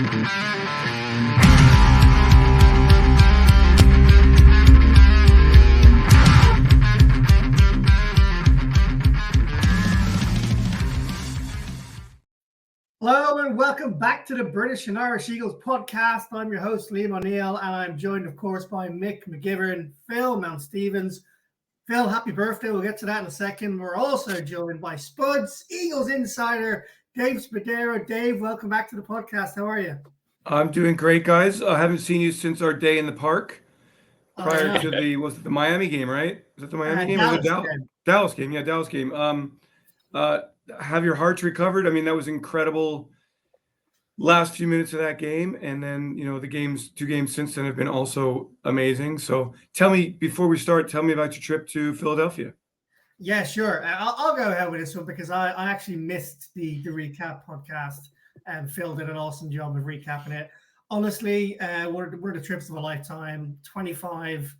Hello and welcome back to the British and Irish Eagles podcast. I'm your host, Liam O'Neill, and I'm joined, of course, by Mik, McGivern, Phill, Mount Stevens. Phill, happy birthday. We'll get to that in a second. We're also joined by Spuds, Eagles Insider Dave Spadaro. Dave, welcome back to the podcast. How are you? I'm doing great, guys. I haven't seen you since our day in the park prior to the Miami game, right? Was it the Miami game? Dallas Was it game. Dallas game? Yeah, Dallas game. Have your hearts recovered? I mean, that was incredible. Last few minutes of that game, and then the two games since then have been also amazing. So tell me, before we start, tell me about your trip to Philadelphia. Yeah, sure. I'll go ahead with this one because I actually missed the recap podcast, and Phill did an awesome job of recapping it. Honestly, we're the trips of a lifetime. 25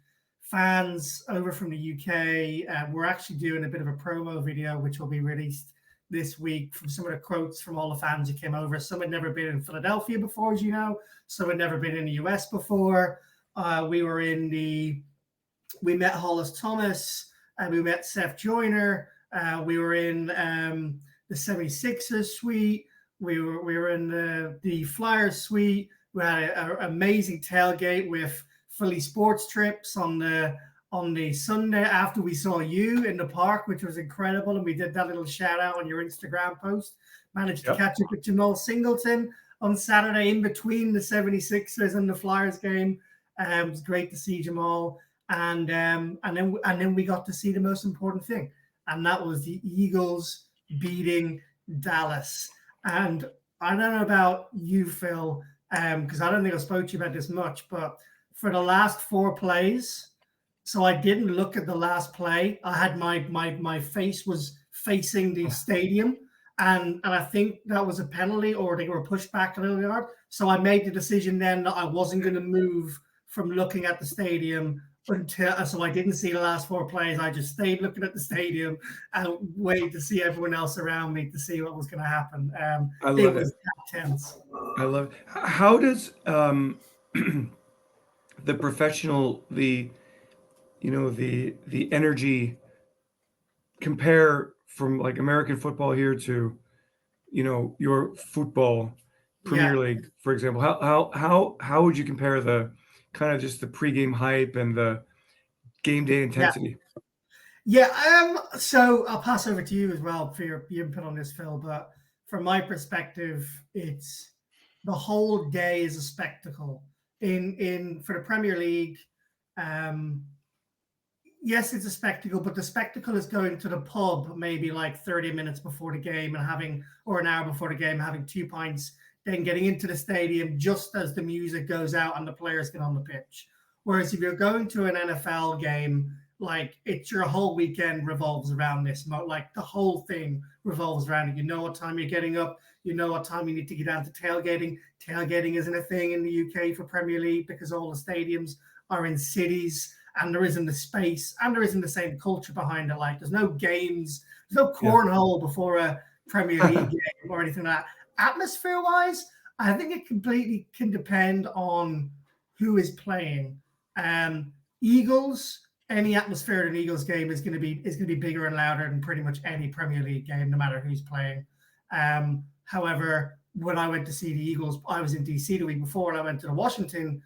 fans over from the UK. We're actually doing a bit of a promo video, which will be released this week, from some of the quotes from all the fans who came over. Some had never been in Philadelphia before, as you know. Some had never been in the US before. We met Hollis Thomas, and we met Seth Joyner. We were in the 76ers suite. We were in the Flyers suite. We had an amazing tailgate with Philly sports trips on the Sunday after we saw you in the park, which was incredible. And we did that little shout out on your Instagram post. Managed to catch up with Jamal Singleton on Saturday in between the 76ers and the Flyers game. It was great to see Jamal. And then we got to see the most important thing. And that was the Eagles beating Dallas. And I don't know about you, Phill, because I don't think I spoke to you about this much, but for the last 4 plays, so I didn't look at the last play. I had my face was facing the stadium, and I think that was a penalty, or they were pushed back a little yard. So I made the decision then that I wasn't going to move from looking at the stadium so I didn't see the last 4 plays. I just stayed looking at the stadium and waited to see everyone else around me to see what was going to happen. I love it. Tense. I love it. How does the professional, the energy compare from like American football here to your football Premier League, for example? How would you compare the kind of just the pregame hype and the game day intensity? So I'll pass over to you as well for your input on this, Phill. But from my perspective, it's the whole day is a spectacle. For the Premier League, yes, it's a spectacle, but the spectacle is going to the pub maybe like 30 minutes before the game or an hour before the game, having 2 pints, then getting into the stadium just as the music goes out and the players get on the pitch. Whereas if you're going to an NFL game, like it's your whole weekend revolves around this. Like the whole thing revolves around it. You know what time you're getting up. You know what time you need to get down to tailgating. Tailgating isn't a thing in the UK for Premier League because all the stadiums are in cities, and there isn't the space, and there isn't the same culture behind it. Like there's no games, there's no cornhole before a Premier League game or anything like that. Atmosphere-wise, I think it completely can depend on who is playing. Eagles, any atmosphere in an Eagles game is going to be bigger and louder than pretty much any Premier League game, no matter who's playing. However, when I went to see the Eagles, I was in DC the week before, and I went to the Washington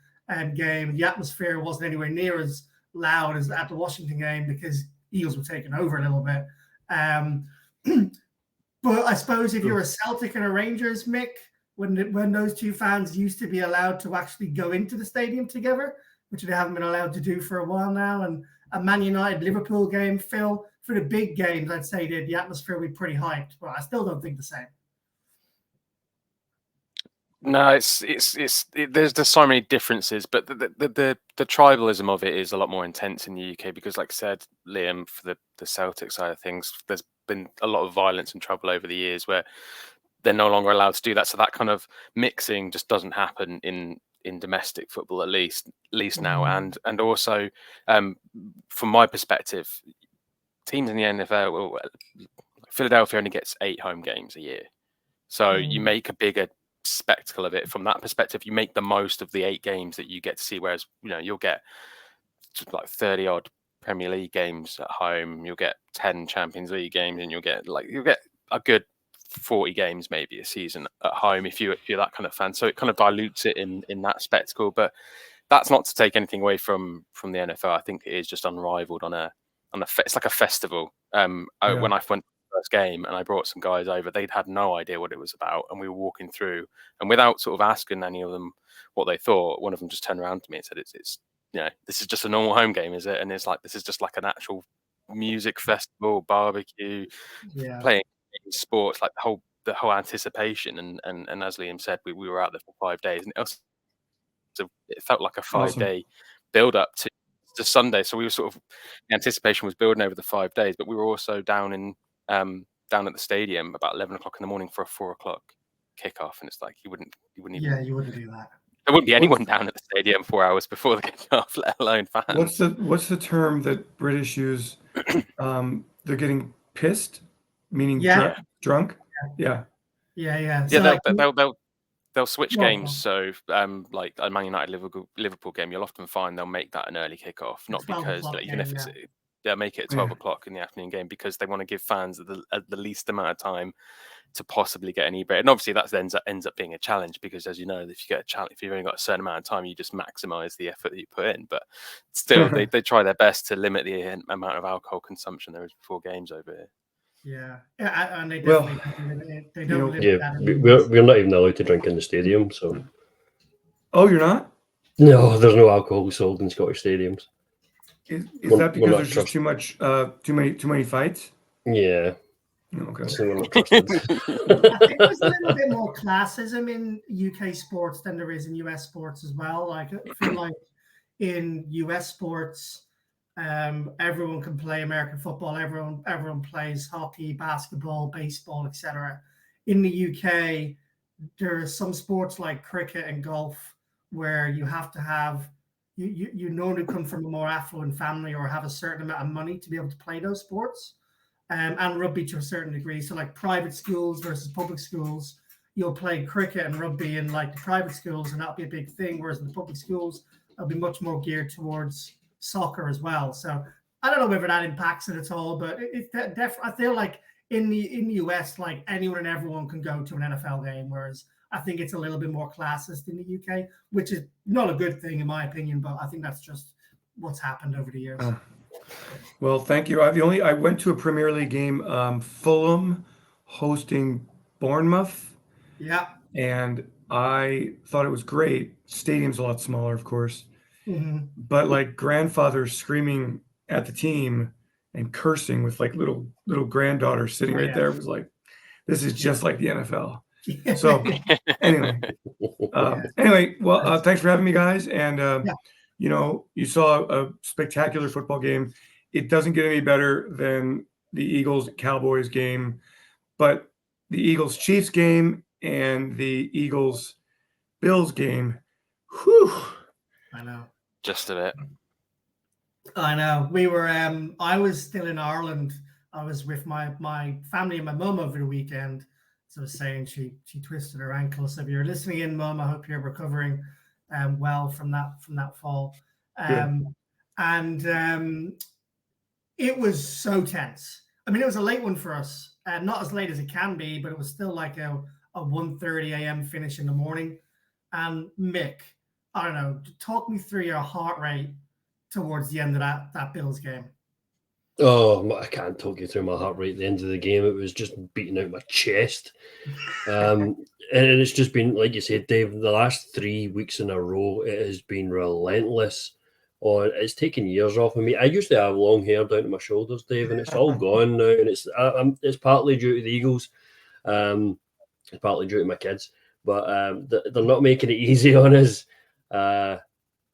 game. The atmosphere wasn't anywhere near as loud as at the Washington game because Eagles were taking over a little bit. But I suppose if you're a Celtic and a Rangers, Mik, when those two fans used to be allowed to actually go into the stadium together, which they haven't been allowed to do for a while now, and a Man United-Liverpool game, Phill, for the big games, I'd say the atmosphere would be pretty hyped, but I still don't think the same. No, there's so many differences, but the tribalism of it is a lot more intense in the UK because, like I said, Liam, for the Celtic side of things, there's been a lot of violence and trouble over the years where they're no longer allowed to do that. So that kind of mixing just doesn't happen in domestic football, at least now. And also, from my perspective, teams in the NFL, Philadelphia only gets 8 home games a year. So you make a bigger spectacle of it from that perspective. You make the most of the 8 games that you get to see, whereas you'll get like 30 odd Premier League games at home, you'll get 10 Champions League games, and you'll get a good 40 games maybe a season at home if you're that kind of fan. So it kind of dilutes it in that spectacle. But that's not to take anything away from the NFL. I think it is just unrivaled it's like a festival. When I went to the first game and I brought some guys over, they'd had no idea what it was about, and we were walking through, and without sort of asking any of them what they thought, one of them just turned around to me and said, "It's this is just a normal home game, is it?" And it's like, this is just like an actual music festival, barbecue, playing sports, like the whole anticipation. And as Liam said, we were out there for 5 days, and it felt like a 5-day build up to Sunday. So we were sort of, the anticipation was building over the 5 days, but we were also down at the stadium about 11 o'clock in the morning for a 4 o'clock kickoff, and it's like you wouldn't even you wouldn't do that. There wouldn't be anyone down at the stadium 4 hours before the kickoff, let alone fans. What's the term that British use? They're getting pissed, meaning drunk. Yeah. So they'll switch games. So like a Man United Liverpool game, you'll often find they'll make that an early kickoff, not because even if it's they'll make it at 12 o'clock in the afternoon game, because they want to give fans the least amount of time to possibly get any break. And obviously that ends up being a challenge, because as you know, if you get a challenge, if you've only got a certain amount of time, you just maximize the effort that you put in. But still, they try their best to limit the amount of alcohol consumption there is before games over here. And they definitely they don't limit that. We're not even allowed to drink in the stadium. So, oh, you're not? No, there's no alcohol sold in Scottish stadiums. Is that because there's just too many fights? Yeah. Okay. So we're not trusted. I think there's a little bit more classism in UK sports than there is in US sports as well. Like, I feel like in US sports, everyone can play American football. Everyone plays hockey, basketball, baseball, etc. In the UK, there are some sports like cricket and golf where you have to have you normally come from a more affluent family or have a certain amount of money to be able to play those sports. And rugby to a certain degree. So like private schools versus public schools, you'll play cricket and rugby in like the private schools, and that'll be a big thing. Whereas in the public schools, it'll be much more geared towards soccer as well. So I don't know whether that impacts it at all, but I feel like in the US, like anyone and everyone can go to an NFL game, whereas I think it's a little bit more classist in the UK, which is not a good thing in my opinion, but I think that's just what's happened over the years. Well, thank you. I went to a Premier League game, Fulham hosting Bournemouth. Yeah. And I thought it was great. Stadium's a lot smaller, of course. Mm-hmm. But like grandfathers screaming at the team and cursing with like little granddaughters sitting right there, was like, this is just like the NFL. So anyway, well, thanks for having me, guys. And you saw a spectacular football game. It doesn't get any better than the Eagles-Cowboys game, but the Eagles-Chiefs game and the Eagles-Bills game, whew. I know. Just a bit. I know. We were, I was still in Ireland. I was with my family and my mum over the weekend. So I was saying she twisted her ankle. So if you're listening in, Mum, I hope you're recovering well from that fall. It was so tense. I mean, it was a late one for us. Not as late as it can be, but it was still like a 1:30 a.m. finish in the morning. And Mick, I don't know, talk me through your heart rate towards the end of that Bills game. Oh, I can't talk you through my heart rate at the end of the game. It was just beating out my chest. And it's just been, like you said, Dave, the last 3 weeks in a row, it has been relentless. It's taken years off of me. I used to have long hair down to my shoulders, Dave, and it's all gone now. And it's partly due to the Eagles. It's partly due to my kids. But they're not making it easy on us.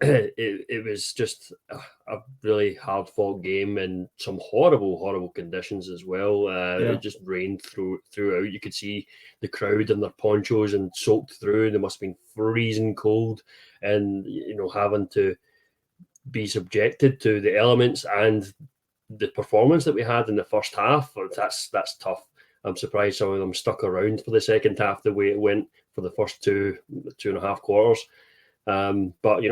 It was just a really hard-fought game in some horrible conditions as well. It just rained throughout. You could see the crowd in their ponchos and soaked through. They must have been freezing cold, and having to be subjected to the elements and the performance that we had in the first half. That's tough. I'm surprised some of them stuck around for the second half the way it went. for the first 2.5 quarters. But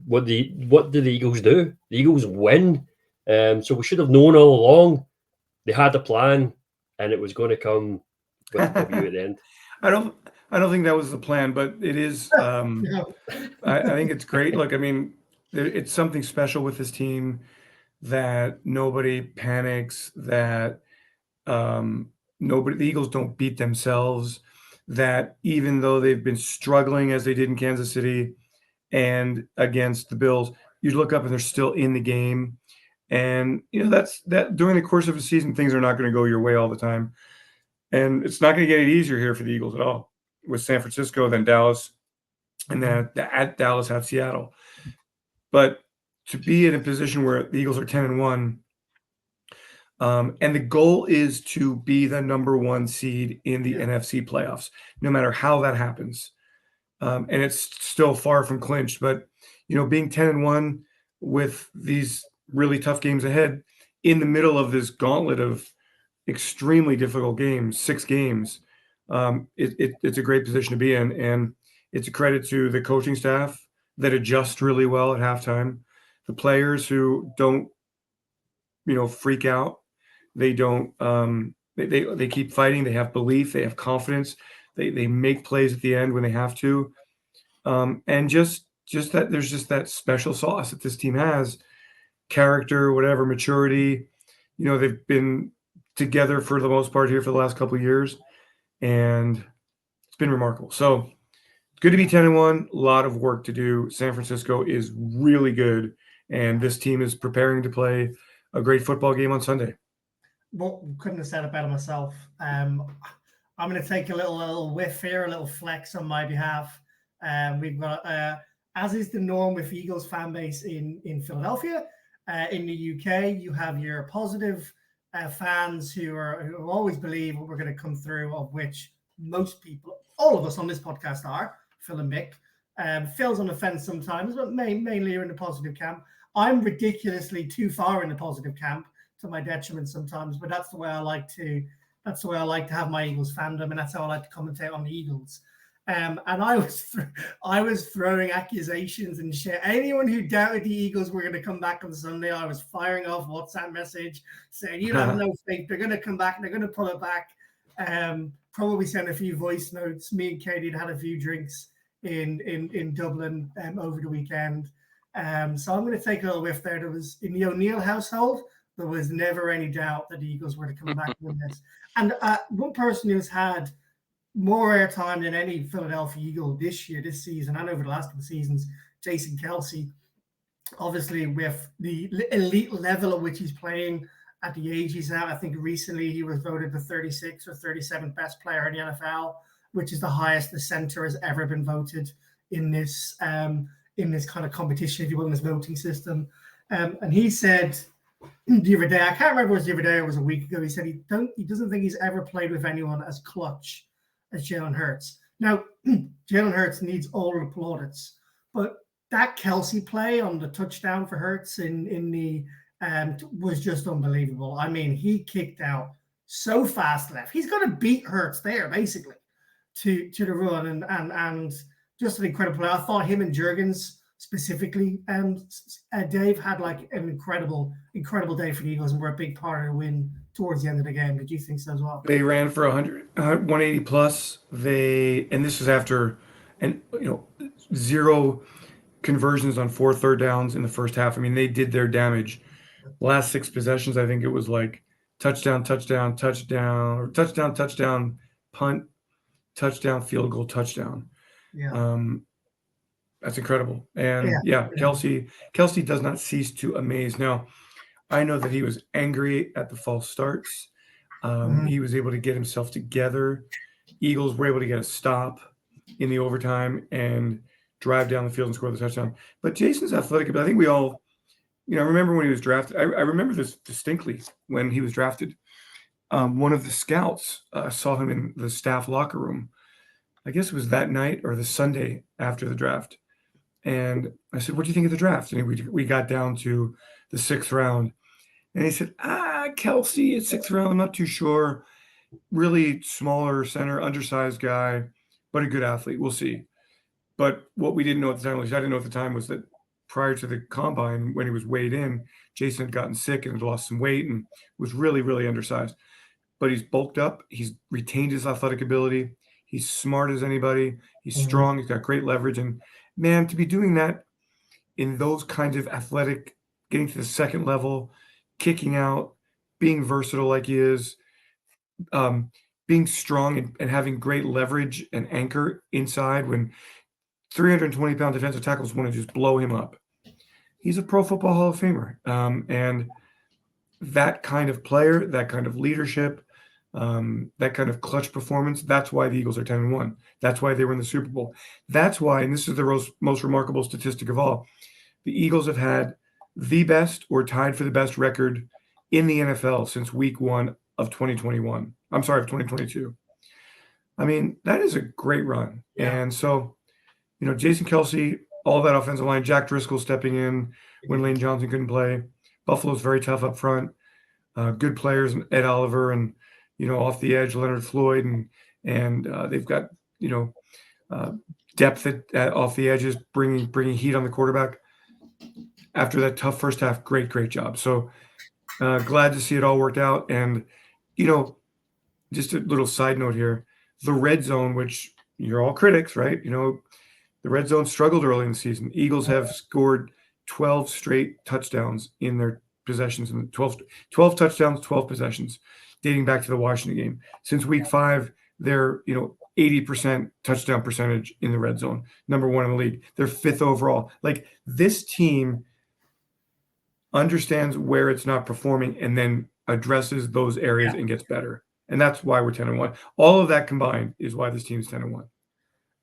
what do the Eagles do? The Eagles win. So we should have known all along. They had a plan, and it was going to come with the W at the end. I don't think that was the plan, but it is. I think it's great. Look, I mean, it's something special with this team that nobody panics, that the Eagles don't beat themselves, that even though they've been struggling as they did in Kansas City and against the Bills, you look up and they're still in the game. And, that's that during the course of a season, things are not going to go your way all the time. And it's not going to get any easier here for the Eagles at all, with San Francisco, then Dallas, and then at Dallas, at Seattle. But to be in a position where the Eagles are 10-1, and the goal is to be the number 1 seed in the NFC playoffs, no matter how that happens. And it's still far from clinched, but being 10-1 with these really tough games ahead in the middle of this gauntlet of extremely difficult games, 6 games, it's a great position to be in. And it's a credit to the coaching staff that adjust really well at halftime, the players who don't, freak out. They don't, they keep fighting. They have belief. They have confidence. They make plays at the end when they have to. And just that there's just that special sauce that this team has, character, whatever, maturity. They've been together for the most part here for the last couple of years, and it's been remarkable. So it's good to be 10-1, a lot of work to do. San Francisco is really good, and this team is preparing to play a great football game on Sunday. Well, couldn't have said it better myself. I'm going to take a little whiff here, a little flex on my behalf. We've got, as is the norm with Eagles fan base in Philadelphia, in the UK, you have your positive fans who always believe what we're going to come through, of which most people, all of us on this podcast are, Phill and Mik. Phil's on the fence sometimes, but mainly are in the positive camp. I'm ridiculously too far in the positive camp, to my detriment sometimes, but that's the way I like to have my Eagles fandom, and that's how I like to commentate on the Eagles. And I was throwing accusations and shit. Anyone who doubted the Eagles were going to come back on Sunday, I was firing off WhatsApp message saying, "You have no faith. They're going to come back. They're going to pull it back." Probably sent a few voice notes. Me and Katie had a few drinks in Dublin over the weekend. So I'm going to take a little whiff there. There was, in the O'Neill household, there was never any doubt that the Eagles were to come back and win this. And one person who's had more airtime than any Philadelphia Eagle this season, and over the last couple of seasons, Jason Kelce, obviously with the elite level at which he's playing at the age he's at. I think recently he was voted the 36th or 37th best player in the NFL, which is the highest the center has ever been voted in this kind of competition, if you will, in this voting system. And he said the other day, I can't remember if it was the other day or it was a week ago, he said he doesn't think he's ever played with anyone as clutch as Jalen Hurts. Now, Jalen Hurts needs all the plaudits, but that Kelce play on the touchdown for Hurts in the was just unbelievable. I mean, he kicked out so fast left. He's going to beat Hurts there, basically, to the run, and just an incredible play. I thought him and Jurgens specifically, Dave, had like an incredible day for the Eagles and were a big part of the win towards the end of the game. Did you think so as well? They ran for 180 plus. And this was after, 0 conversions on 4 third downs in the first half. I mean, they did their damage. Last 6 possessions, I think it was like touchdown, touchdown, touchdown, or touchdown, touchdown, punt, touchdown, field goal, touchdown. Yeah. That's incredible. And Kelce does not cease to amaze. Now, I know that he was angry at the false starts. He was able to get himself together. Eagles were able to get a stop in the overtime and drive down the field and score the touchdown. But Jason's athletic. But I think we all, remember when he was drafted. I remember this distinctly when he was drafted. One of the scouts saw him in the staff locker room. I guess it was that night or the Sunday after the draft. And I said, "What do you think of the draft?" And we got down to the 6th round. And he said, Kelce at 6th round, I'm not too sure. Really smaller center, undersized guy, but a good athlete. We'll see. But what we didn't know at the time, at least I didn't know at the time, was that prior to the combine, when he was weighed in, Jason had gotten sick and had lost some weight and was really, really undersized. But he's bulked up. He's retained his athletic ability. He's smart as anybody. He's strong. He's got great leverage. And man, to be doing that in those kinds of athletic, getting to the second level, kicking out, being versatile like he is, being strong and having great leverage and anchor inside when 320-pound defensive tackles want to just blow him up. He's a Pro Football Hall of Famer. And that kind of player, that kind of leadership, that kind of clutch performance, that's why the Eagles are 10-1. That's why they were in the Super Bowl. That's why, and this is the most remarkable statistic of all, the Eagles have had the best or tied for the best record in the NFL since week 1 of 2021. I'm sorry, of 2022. I mean, that is a great run. Yeah. And so, Jason Kelce, all that offensive line, Jack Driscoll stepping in when Lane Johnson couldn't play. Buffalo's very tough up front. Good players, Ed Oliver, and off the edge, Leonard Floyd, and they've got depth off the edges, bringing heat on the quarterback. After that tough first half, great job. So glad to see it all worked out. And just a little side note here: the red zone, which you're all critics, right? The red zone struggled early in the season. Eagles have scored 12 straight touchdowns in their possessions, and 12 touchdowns, 12 possessions, dating back to the Washington game. Since week 5, they're 80% touchdown percentage in the red zone, number 1 in the league. They're 5th overall. Like, this team understands where it's not performing and then addresses those areas and gets better. And that's why we're 10-1. All of that combined is why this team's 10-1.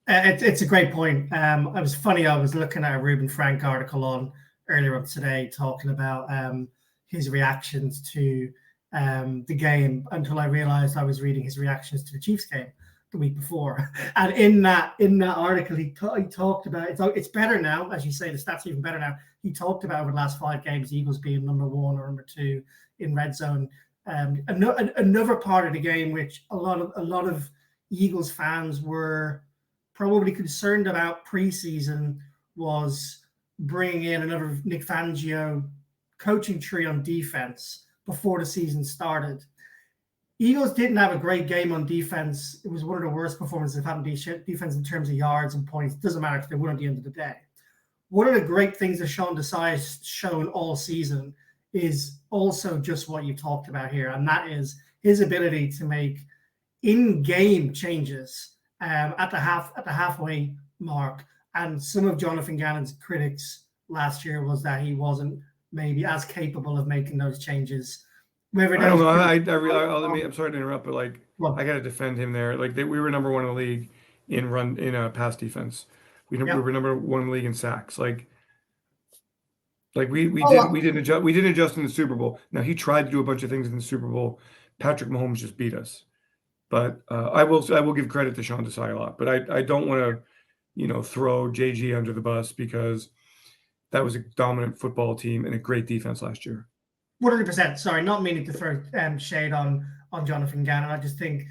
It's a great point. It was funny. I was looking at a Ruben Frank article on earlier on today, talking about his reactions to the game, until I realized I was reading his reactions to the Chiefs game the week before. And in that article, he talked about it's better now, as you say, the stats are even better now. He talked about over the last 5 games, the Eagles being number 1 or number 2 in red zone. Another part of the game which a lot of Eagles fans were probably concerned about preseason was bringing in another Nick Fangio coaching tree on defense before the season started. Eagles didn't have a great game on defense. It was one of the worst performances they've had on defense in terms of yards and points. It doesn't matter if they won at the end of the day. One of the great things that Sean Desai has shown all season is also just what you talked about here, and that is his ability to make in-game changes at the halfway mark. And some of Jonathan Gannon's critics last year was that he wasn't maybe as capable of making those changes. I don't know. I'm sorry to interrupt, but I got to defend him there. We were number 1 in the league in pass defense. We were number 1 in the league in sacks. We didn't adjust in the Super Bowl. Now, he tried to do a bunch of things in the Super Bowl. Patrick Mahomes just beat us. But I will give credit to Sean Desai a lot. But I don't want to throw JG under the bus, because that was a dominant football team and a great defense last year. 100%. Sorry, not meaning to throw shade on Jonathan Gannon. I just think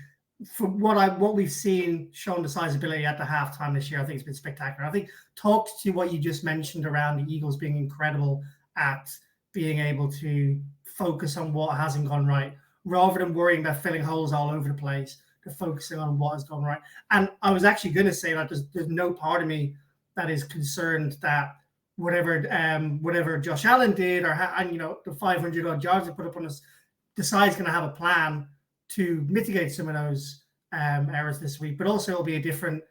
from what we've seen, Sean Desai's ability at the halftime this year, I think it's been spectacular. I think talked to what you just mentioned around the Eagles being incredible at being able to focus on what hasn't gone right, rather than worrying about filling holes all over the place, to focusing on what has gone right. And I was actually going to say that there's no part of me that is concerned that whatever Josh Allen did, the 500 odd yards they put up on us, Desai's going to have a plan to mitigate some of those errors this week. But also there'll be a different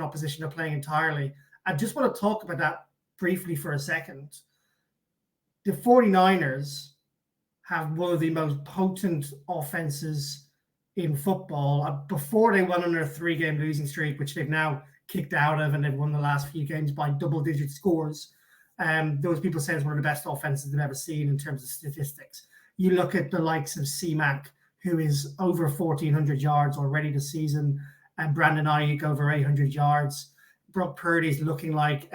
opposition they're playing entirely. I just want to talk about that briefly for a second. The 49ers have one of the most potent offenses in football. Before they went on their 3-game losing streak, which they've now kicked out of, and they've won the last few games by double-digit scores. Those people say it's one of the best offenses they've ever seen in terms of statistics. You look at the likes of C-Mac, who is over 1,400 yards already this season, and Brandon Ayuk over 800 yards. Brock Purdy's looking like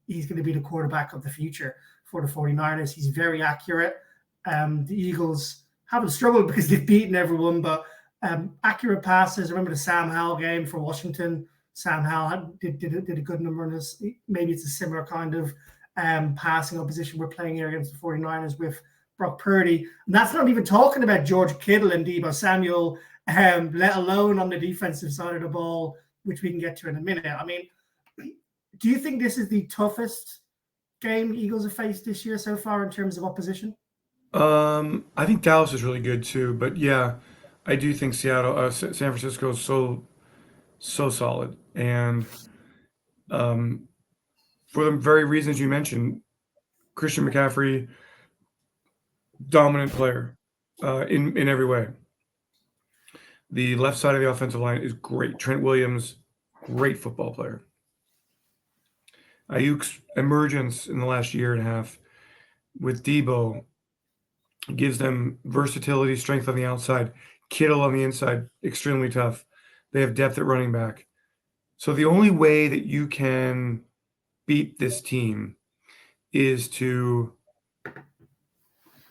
he's going to be the quarterback of the future for the 49ers. He's very accurate. The Eagles haven't struggled because they've beaten everyone, but Accurate passes. I remember the Sam Howell game for Washington. Sam Howell did a good number on this. Maybe it's a similar kind of passing opposition we're playing here against the 49ers with Brock Purdy. And that's not even talking about George Kittle and Deebo Samuel, let alone on the defensive side of the ball, which we can get to in a minute. I mean, do you think this is the toughest game Eagles have faced this year so far in terms of opposition? I think Dallas is really good too, but yeah, I do think San Francisco is so solid, and for the very reasons you mentioned, Christian McCaffrey, dominant player in every way. The left side of the offensive line is great. Trent Williams, great football player. Ayuk's emergence in the last year and a half with Deebo gives them versatility, strength on the outside. Kittle on the inside, extremely tough. They have depth at running back. So the only way that you can beat this team is to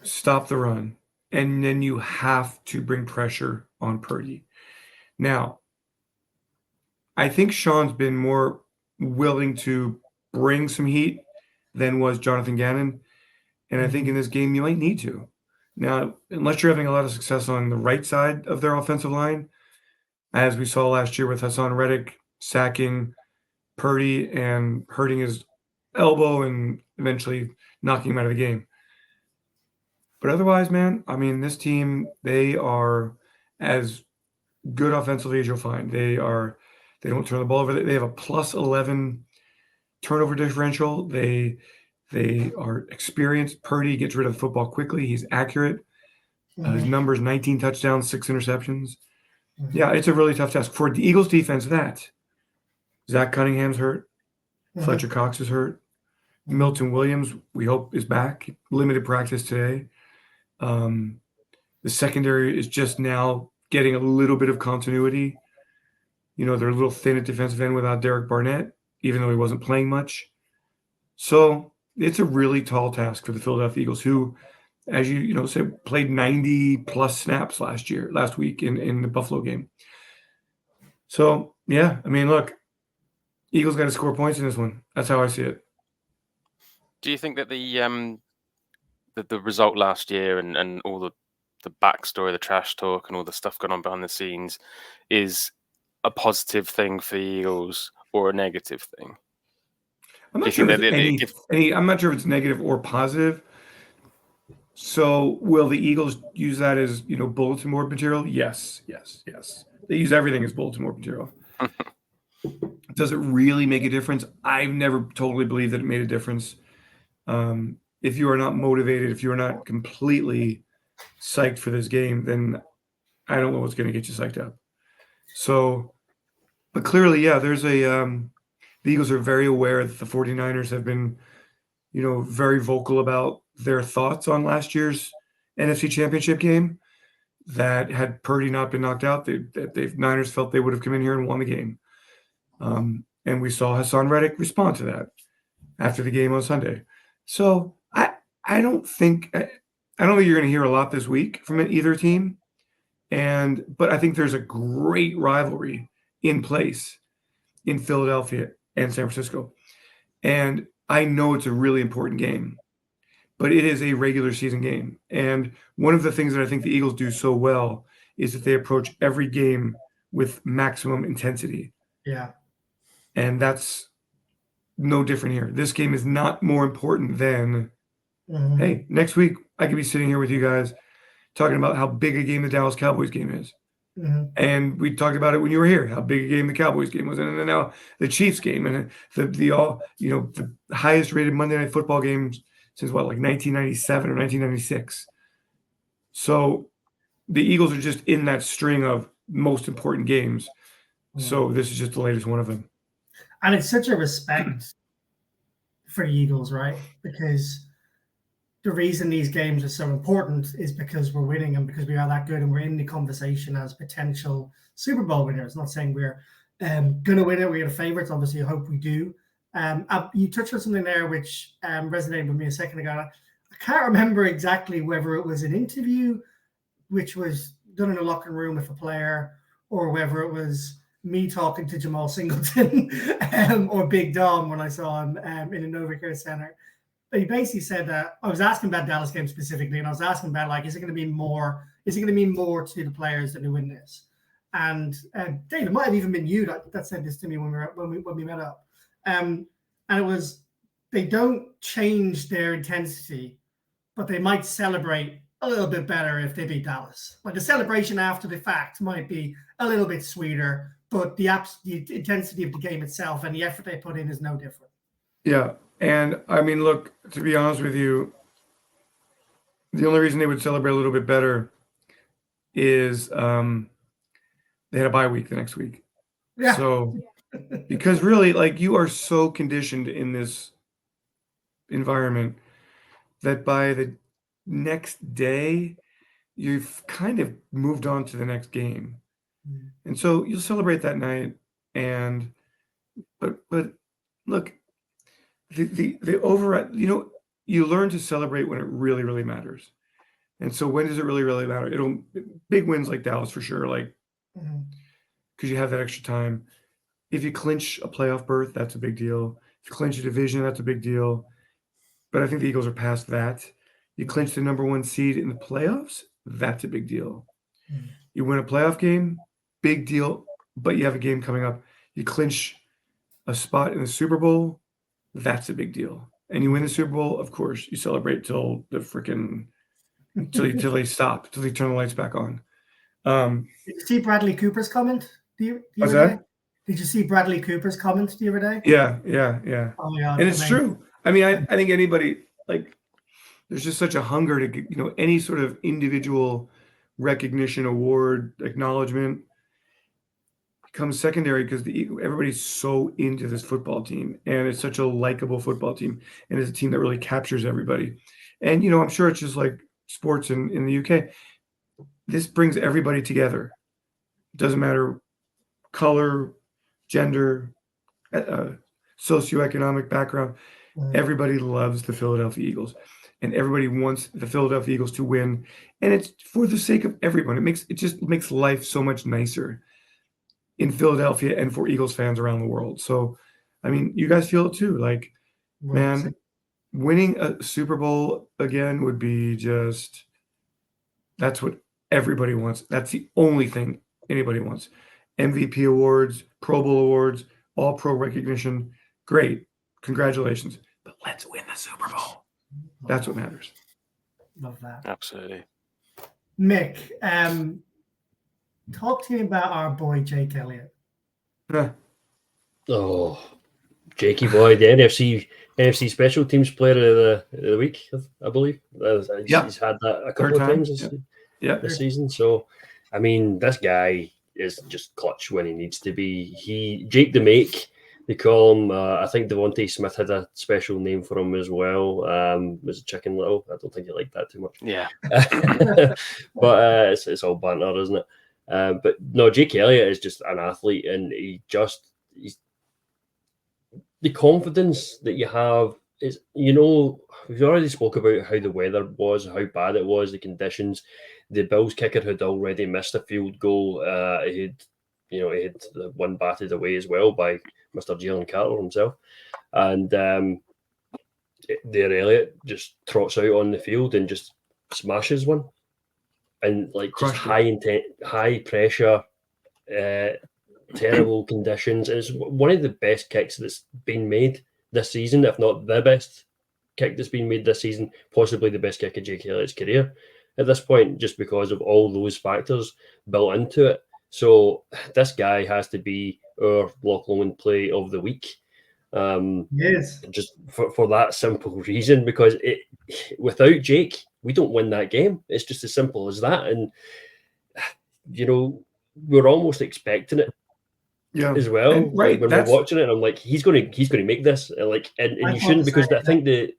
stop the run, and then you have to bring pressure on Purdy. Now, I think Sean's been more willing to bring some heat than was Jonathan Gannon, and I think in this game you might need to. Now, unless you're having a lot of success on the right side of their offensive line, as we saw last year with Hassan Reddick sacking Purdy and hurting his elbow and eventually knocking him out of the game. But otherwise, man, I mean, this team, they are as good offensively as you'll find. They don't turn the ball over. They have a plus 11 turnover differential. They are experienced. Purdy gets rid of the football quickly. He's accurate. His numbers, 19 touchdowns, 6 interceptions. Yeah, it's a really tough task. For the Eagles defense, Zach Cunningham's hurt. Fletcher Cox is hurt. Milton Williams, we hope, is back. Limited practice today. The secondary is just now getting a little bit of continuity. You know, they're a little thin at defensive end without Derek Barnett, even though he wasn't playing much. So it's a really tall task for the Philadelphia Eagles, who, as you said, played 90+ snaps last week in the Buffalo game. So, yeah, I mean, look, Eagles got to score points in this one. That's how I see it. Do you think that the result last year and all the backstory, the trash talk, and all the stuff going on behind the scenes is a positive thing for the Eagles or a negative thing? I'm not sure I'm not sure if it's negative or positive. So will the Eagles use that as, bulletin board material? Yes. They use everything as bulletin board material. Does it really make a difference? I've never totally believed that it made a difference. If you are not motivated, if you are not completely psyched for this game, then I don't know what's going to get you psyched up. So, but clearly, yeah, there's the Eagles are very aware that the 49ers have been, very vocal about their thoughts on last year's NFC Championship game. That had Purdy not been knocked out, the Niners felt they would have come in here and won the game. And we saw Hassan Reddick respond to that after the game on Sunday. So I don't think you're going to hear a lot this week from either team. But I think there's a great rivalry in place in Philadelphia and San Francisco. And I know it's a really important game, but it is a regular season game. And one of the things that I think the Eagles do so well is that they approach every game with maximum intensity. Yeah. And that's no different here. This game is not more important than, hey, next week I could be sitting here with you guys talking about how big a game the Dallas Cowboys game is. And we talked about it when you were here, how big a game the Cowboys game was. And then now the Chiefs game and the highest rated Monday Night Football games since like 1997 or 1996. So the Eagles are just in that string of most important games. So this is just the latest one of them. And it's such a respect for the Eagles, right? Because the reason these games are so important is because we're winning and because we are that good and we're in the conversation as potential Super Bowl winners. Not saying we're going to win it. We're the favorites. Obviously, I hope we do. You touched on something there which resonated with me a second ago. I can't remember exactly whether it was an interview which was done in a locker room with a player, or whether it was me talking to Jamal Singleton or Big Dom when I saw him in a Novacare Center. But he basically said that I was asking about Dallas game specifically, and I was asking about like, is it going to mean more? Is it going to mean more to the players that who win this? And Dave, it might have even been you that said this to me when we met up. And it was, they don't change their intensity, but they might celebrate a little bit better if they beat Dallas. Like the celebration after the fact might be a little bit sweeter, but the intensity of the game itself and the effort they put in is no different. Yeah. And I mean, look, to be honest with you, the only reason they would celebrate a little bit better is they had a bye week the next week. Yeah. So, because really, like, you are so conditioned in this environment that by the next day, you've kind of moved on to the next game. And so you'll celebrate that night. And, but look, the override, you learn to celebrate when it really, really matters. And so when does it really, really matter? Big wins like Dallas for sure, like, because you have that extra time. If you clinch a playoff berth, that's a big deal. If you clinch a division, that's a big deal. But I think the Eagles are past that. You clinch the number 1 seed in the playoffs, that's a big deal. You win a playoff game, big deal, but you have a game coming up. You clinch a spot in the Super Bowl, that's a big deal. And you win the Super Bowl, of course, you celebrate till they stop, till they turn the lights back on. Did you see Bradley Cooper's comment the What's other that? day? Did you see Bradley Cooper's comment the other day? Yeah. Oh my God, And it's true. I mean, I think anybody, like, there's just such a hunger to get, any sort of individual recognition, award, acknowledgement becomes secondary because everybody's so into this football team, and it's such a likable football team, and it's a team that really captures everybody. And, I'm sure it's just like sports in the UK. This brings everybody together. It doesn't matter color, gender, socioeconomic background. Everybody loves the Philadelphia Eagles, and everybody wants the Philadelphia Eagles to win. And it's for the sake of everyone. It just makes life so much nicer in Philadelphia and for Eagles fans around the world. So, I mean, you guys feel it too. Like, man, winning a Super Bowl again would be just, that's what everybody wants. That's the only thing anybody wants. MVP awards, Pro Bowl awards, all pro recognition. Great. Congratulations. But let's win the Super Bowl. That's what matters. Love that. Absolutely. Mick, talk to me about our boy Jake Elliott. Oh, Jakey boy, the NFC Special Teams Player of the Week, I believe. He's had that a couple of times this season. So, I mean, this guy is just clutch when he needs to be. Jake the Make, they call him. I think Devontae Smith had a special name for him as well. Was it Chicken Little? I don't think he liked that too much. Yeah. But it's all banter, isn't it? But no, Jake Elliott is just an athlete, and he's the confidence that you have is, we've already spoke about how the weather was, how bad it was, the conditions. The Bills kicker had already missed a field goal. He had the one batted away as well by Mr. Jalen Carter himself. And there Elliott just trots out on the field and just smashes one. And like just high pressure, terrible conditions. And it's one of the best kicks that's been made this season, if not the best kick that's been made this season, possibly the best kick of Jake Elliott's career at this point, just because of all those factors built into it. So this guy has to be our Loch Lomond play of the week. Yes. Just for that simple reason, because without Jake, we don't win that game. It's just as simple as that. And, we're almost expecting it as well. And, right. When we're watching it, I'm like, he's going to make this. And you shouldn't, because I think the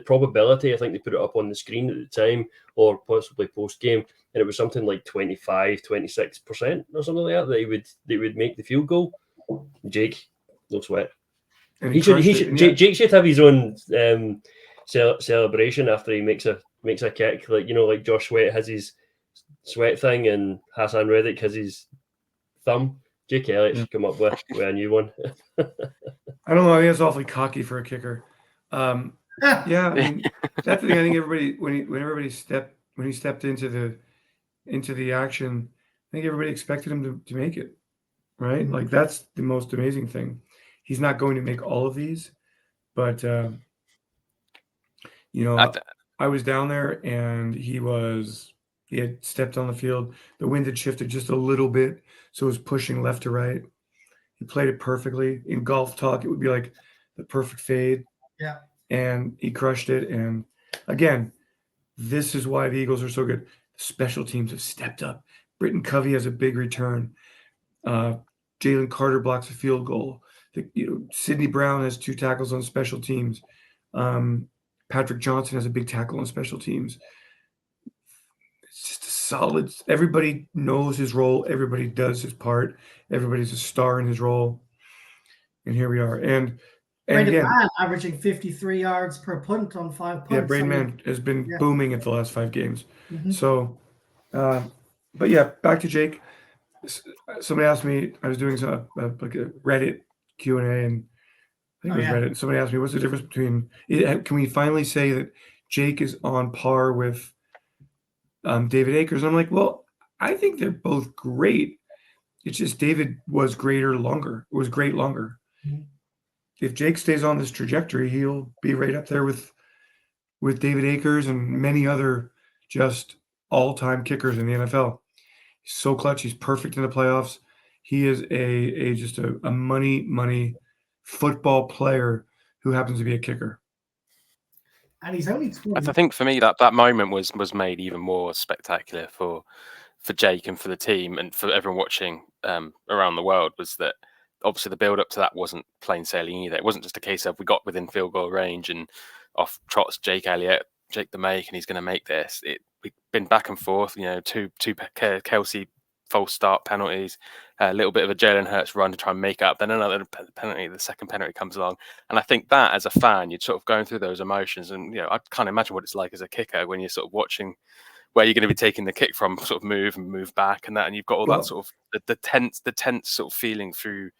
probability, I think they put it up on the screen at the time, or possibly post game, and it was something like 26% or something like that they would make the field goal. Jake, no sweat. Jake should have his own celebration after he makes a kick, like Josh Sweat has his sweat thing, and Hassan Reddick has his thumb. Jake Elliott should come up with a new one. I don't know. I think it's awfully cocky for a kicker. Yeah, I mean that's the thing. I think everybody when he stepped into the action, I think everybody expected him to make it, right? Like that's the most amazing thing. He's not going to make all of these, but I was down there and he had stepped on the field. The wind had shifted just a little bit, so it was pushing left to right. He played it perfectly. In golf talk, it would be like the perfect fade. Yeah. And he crushed it. And again, this is why the Eagles are so good. Special teams have stepped up. Britton Covey has a big return. Jalen Carter blocks a field goal. Sidney Brown has 2 tackles on special teams. Patrick Johnson has a big tackle on special teams. It's just a solid. Everybody knows his role. Everybody does his part. Everybody's a star in his role. And here we are. And Braden again, Mann averaging 53 yards per punt on 5 punts. Yeah, Braden Mann has been booming at the last 5 games. So, but yeah, back to Jake. Somebody asked me, I was doing like a Reddit Q&A, and I think it was Reddit. Somebody asked me, what's the difference between, can we finally say that Jake is on par with David Akers? And I'm like, well, I think they're both great. It's just David was great longer. If Jake stays on this trajectory, he'll be right up there with David Akers and many other just all-time kickers in the NFL. He's so clutch. He's perfect in the playoffs. He is just a money football player who happens to be a kicker. And he's only 20. I think for me that moment was made even more spectacular for Jake and for the team and for everyone watching around the world, was that obviously the build up to that wasn't plain sailing either. It wasn't just a case of we got within field goal range and off trots Jake the Make, and he's going to make this. We've been back and forth, two Kelsey false start penalties, a little bit of a Jalen Hurts run to try and make up, then another penalty, the second penalty comes along. And I think that as a fan, you're sort of going through those emotions. And, I can't imagine what it's like as a kicker when you're sort of watching where you're going to be taking the kick from, sort of move back and that. And you've got all that sort of the tense sort of feeling through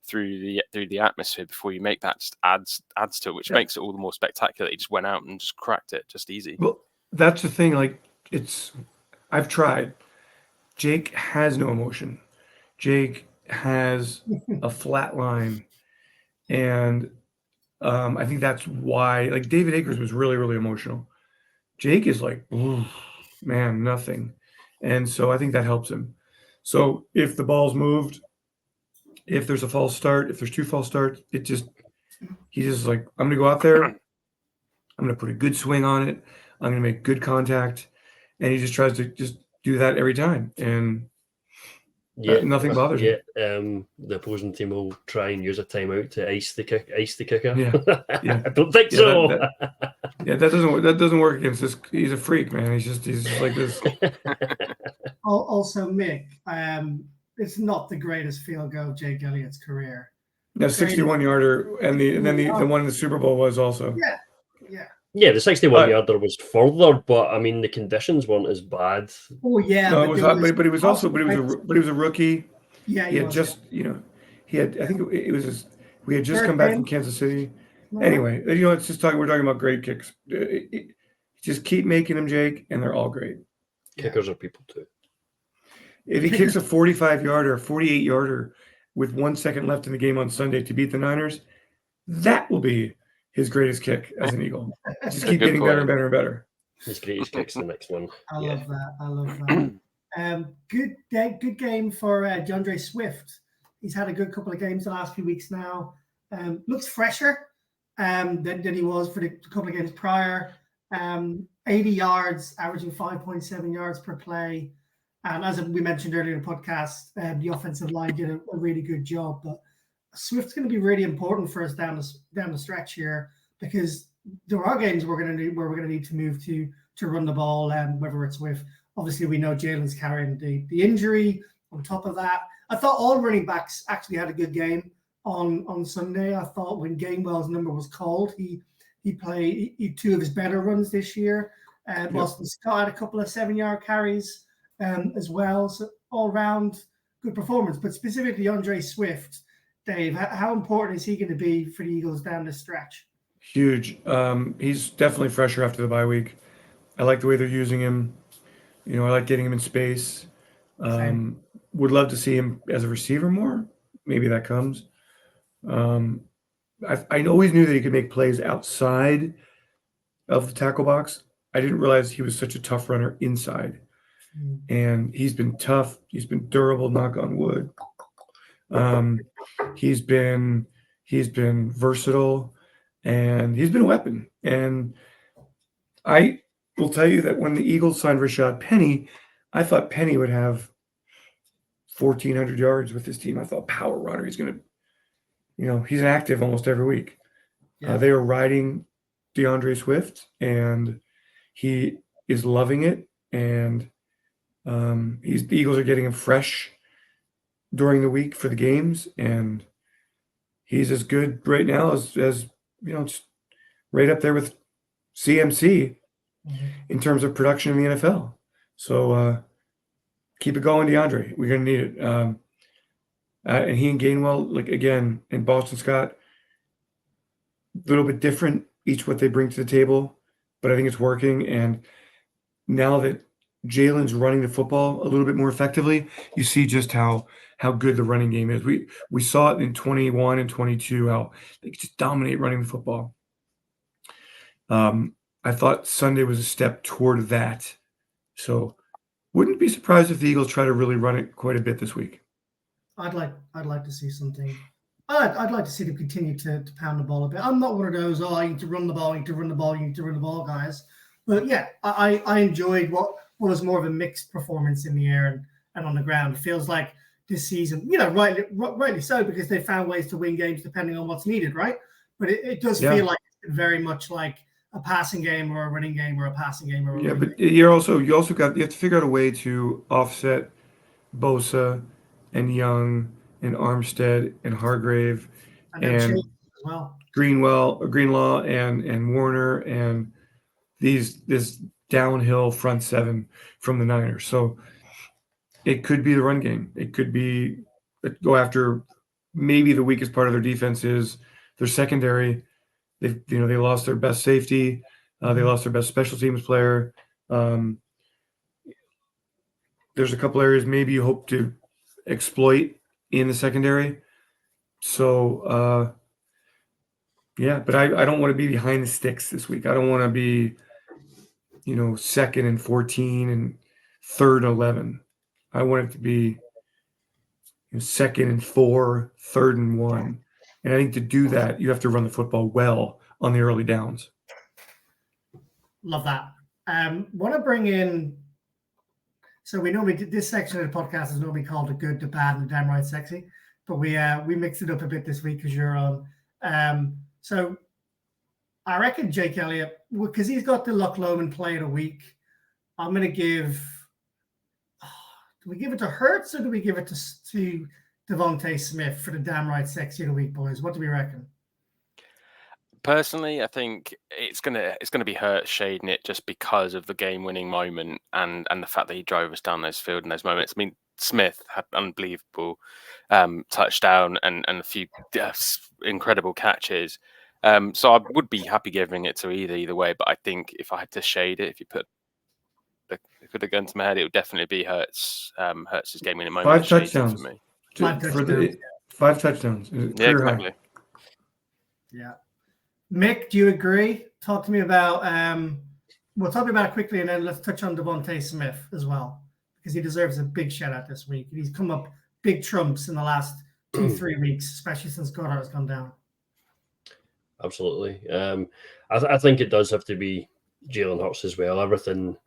the atmosphere before you make that, just adds to it, which makes it all the more spectacular. He just went out and just cracked it, just easy. Well, that's the thing. Like I've tried. Jake has no emotion. Jake has a flat line, and I think that's why. Like David Akers was really, really emotional. Jake is like, man, nothing, and so I think that helps him. So if the ball's moved, if there's a false start, if there's 2 false starts, he's just like, I'm gonna go out there, I'm gonna put a good swing on it, I'm gonna make good contact, and he just tries to just do that every time, and nothing bothers him. The opposing team will try and use a timeout to ice the kicker. Yeah. I don't think so. That doesn't work against this. He's a freak, man. He's just like this. Also, Mick, it's not the greatest field goal of Jake Elliott's career. No, 61-yarder, and then the one in the Super Bowl was also. Yeah, the 61-yarder was further, but I mean the conditions weren't as bad. Oh yeah, no, but he was a rookie. Yeah, he had just he had, I think it was we had just come back from Kansas City. Anyway, it's just we're talking about great kicks. Just keep making them, Jake, and they're all great. Kickers are people too. If he kicks a 45-yarder, 48-yarder with 1 second left in the game on Sunday to beat the Niners, that will be his greatest kick as an Eagle. Just keep getting better and better and better. His greatest kick's the next one. I love that. Good game for DeAndre Swift. He's had a good couple of games the last few weeks now. Looks fresher than he was for the couple of games prior. 80 yards, averaging 5.7 yards per play. And as we mentioned earlier in the podcast, the offensive line did a really good job. But Swift's going to be really important for us down the stretch here, because there are games we're going to need to move to run the ball, whether it's with, obviously we know Jalen's carrying the injury. On top of that, I thought all running backs actually had a good game on Sunday. I thought when Gainwell's number was called, he played 2 of his better runs this year. Boston Scott had a couple of 7-yard carries. as well. So all round good performance, but specifically Andre Swift, Dave, how important is he going to be for the Eagles down the stretch? Huge. He's definitely fresher after the bye week. I like the way they're using him. I like getting him in space. Would love to see him as a receiver more. Maybe that comes. I always knew that he could make plays outside of the tackle box. I didn't realize he was such a tough runner inside. And he's been tough. He's been durable, knock on wood. He's been versatile, and he's been a weapon. And I will tell you that when the Eagles signed Rashad Penny, I thought Penny would have 1,400 yards with his team. I thought power runner. He's going to, he's active almost every week. Yeah. They are riding DeAndre Swift, and he is loving it. And the Eagles are getting him fresh during the week for the games, and he's as good right now as just right up there with CMC in terms of production in the NFL. So keep it going, DeAndre. We're going to need it. And he and Gainwell, again, and Boston Scott, a little bit different, each what they bring to the table, but I think it's working. And now that Jalen's running the football a little bit more effectively, you see just how good the running game is. We saw it in 21 and 22, how they just dominate running the football. I thought Sunday was a step toward that. So wouldn't be surprised if the Eagles try to really run it quite a bit this week. I'd like to see something. I'd like to see them continue to pound the ball a bit. I'm not one of those, you need to run the ball, you need to run the ball, you need to run the ball guys. But yeah, I enjoyed what was more of a mixed performance in the air and on the ground. It feels like this season, rightly so, because they found ways to win games depending on what's needed, right? But it does feel like very much like a passing game or a running game or a passing game or a running but game. you have to figure out a way to offset Bosa and Young and Armstead and Hargrave and as well. Greenlaw and Warner and this downhill front seven from the Niners. So it could be the run game. It could be go after maybe the weakest part of their defense is their secondary. They lost their best safety. They lost their best special teams player. There's a couple areas maybe you hope to exploit in the secondary. So, but I don't want to be behind the sticks this week. I don't want to be, 2nd and 14 and 3rd and 11. I want it to be 2nd and 4, 3rd and 1. And I think to do that, you have to run the football well on the early downs. Love that. Want to bring in, so we normally this section of the podcast is normally called the good, the bad, and the damn right sexy, but we mixed it up a bit this week because you're on. So I reckon Jake Elliott, because he's got the Luck Loman play of the week, I'm going to give. Do we give it to Hurts or do we give it to Devontae Smith for the damn right sexy of the week, boys? What do we reckon? Personally, I think it's gonna be Hurts shading it just because of the game-winning moment and the fact that he drove us down those field in those moments. I mean, Smith had unbelievable touchdown and a few incredible catches. So I would be happy giving it to either way. But I think if I had to shade it, if you put the gun to my head, it would definitely be Hurts. Hurts' game-winning moment. 5 touchdowns for me. 5 touchdowns. Yeah, exactly. High. Yeah. Mick, do you agree? Talk to me about we'll talk about it quickly and then let's touch on Devontae Smith as well, because he deserves a big shout out this week. He's come up big trumps in the last 2-3 weeks, especially since Goddard has gone down. Absolutely. I think it does have to be Jalen Hurts as well. Everything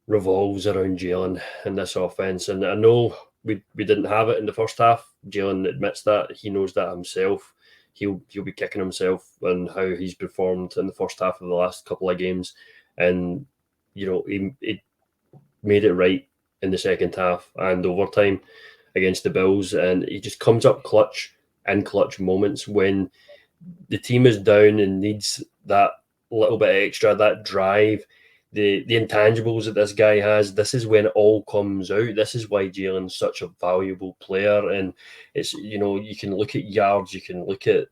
revolves around Jalen in this offense. And I know we didn't have it in the first half. Jalen admits that. He knows that himself. He'll be kicking himself on how he's performed in the first half of the last couple of games. And, he made it right in the second half and overtime against the Bills. And he just comes up clutch moments when the team is down and needs that little bit extra, that drive. the intangibles that this guy has, this is when it all comes out. This is why Jalen's such a valuable player. And it's, you can look at yards, you can look at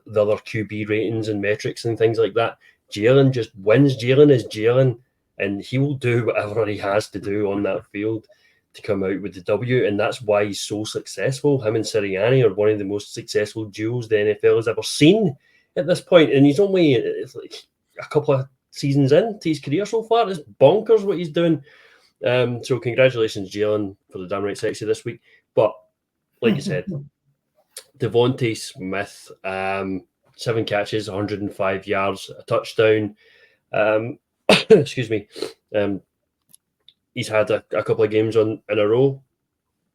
the other QB ratings and metrics and things like that. Jalen just wins. Jalen is Jalen, and he will do whatever he has to do on that field to come out with the W. And that's why he's so successful. Him and Sirianni are one of the most successful duos the NFL has ever seen at this point. And he's only a couple of seasons into his career so far. It's bonkers what he's doing. So congratulations, Jalen, for the damn right sexy this week. But like you said, Devontae Smith, 7 catches, 105 yards, a touchdown. Excuse me. He's had a couple of games in a row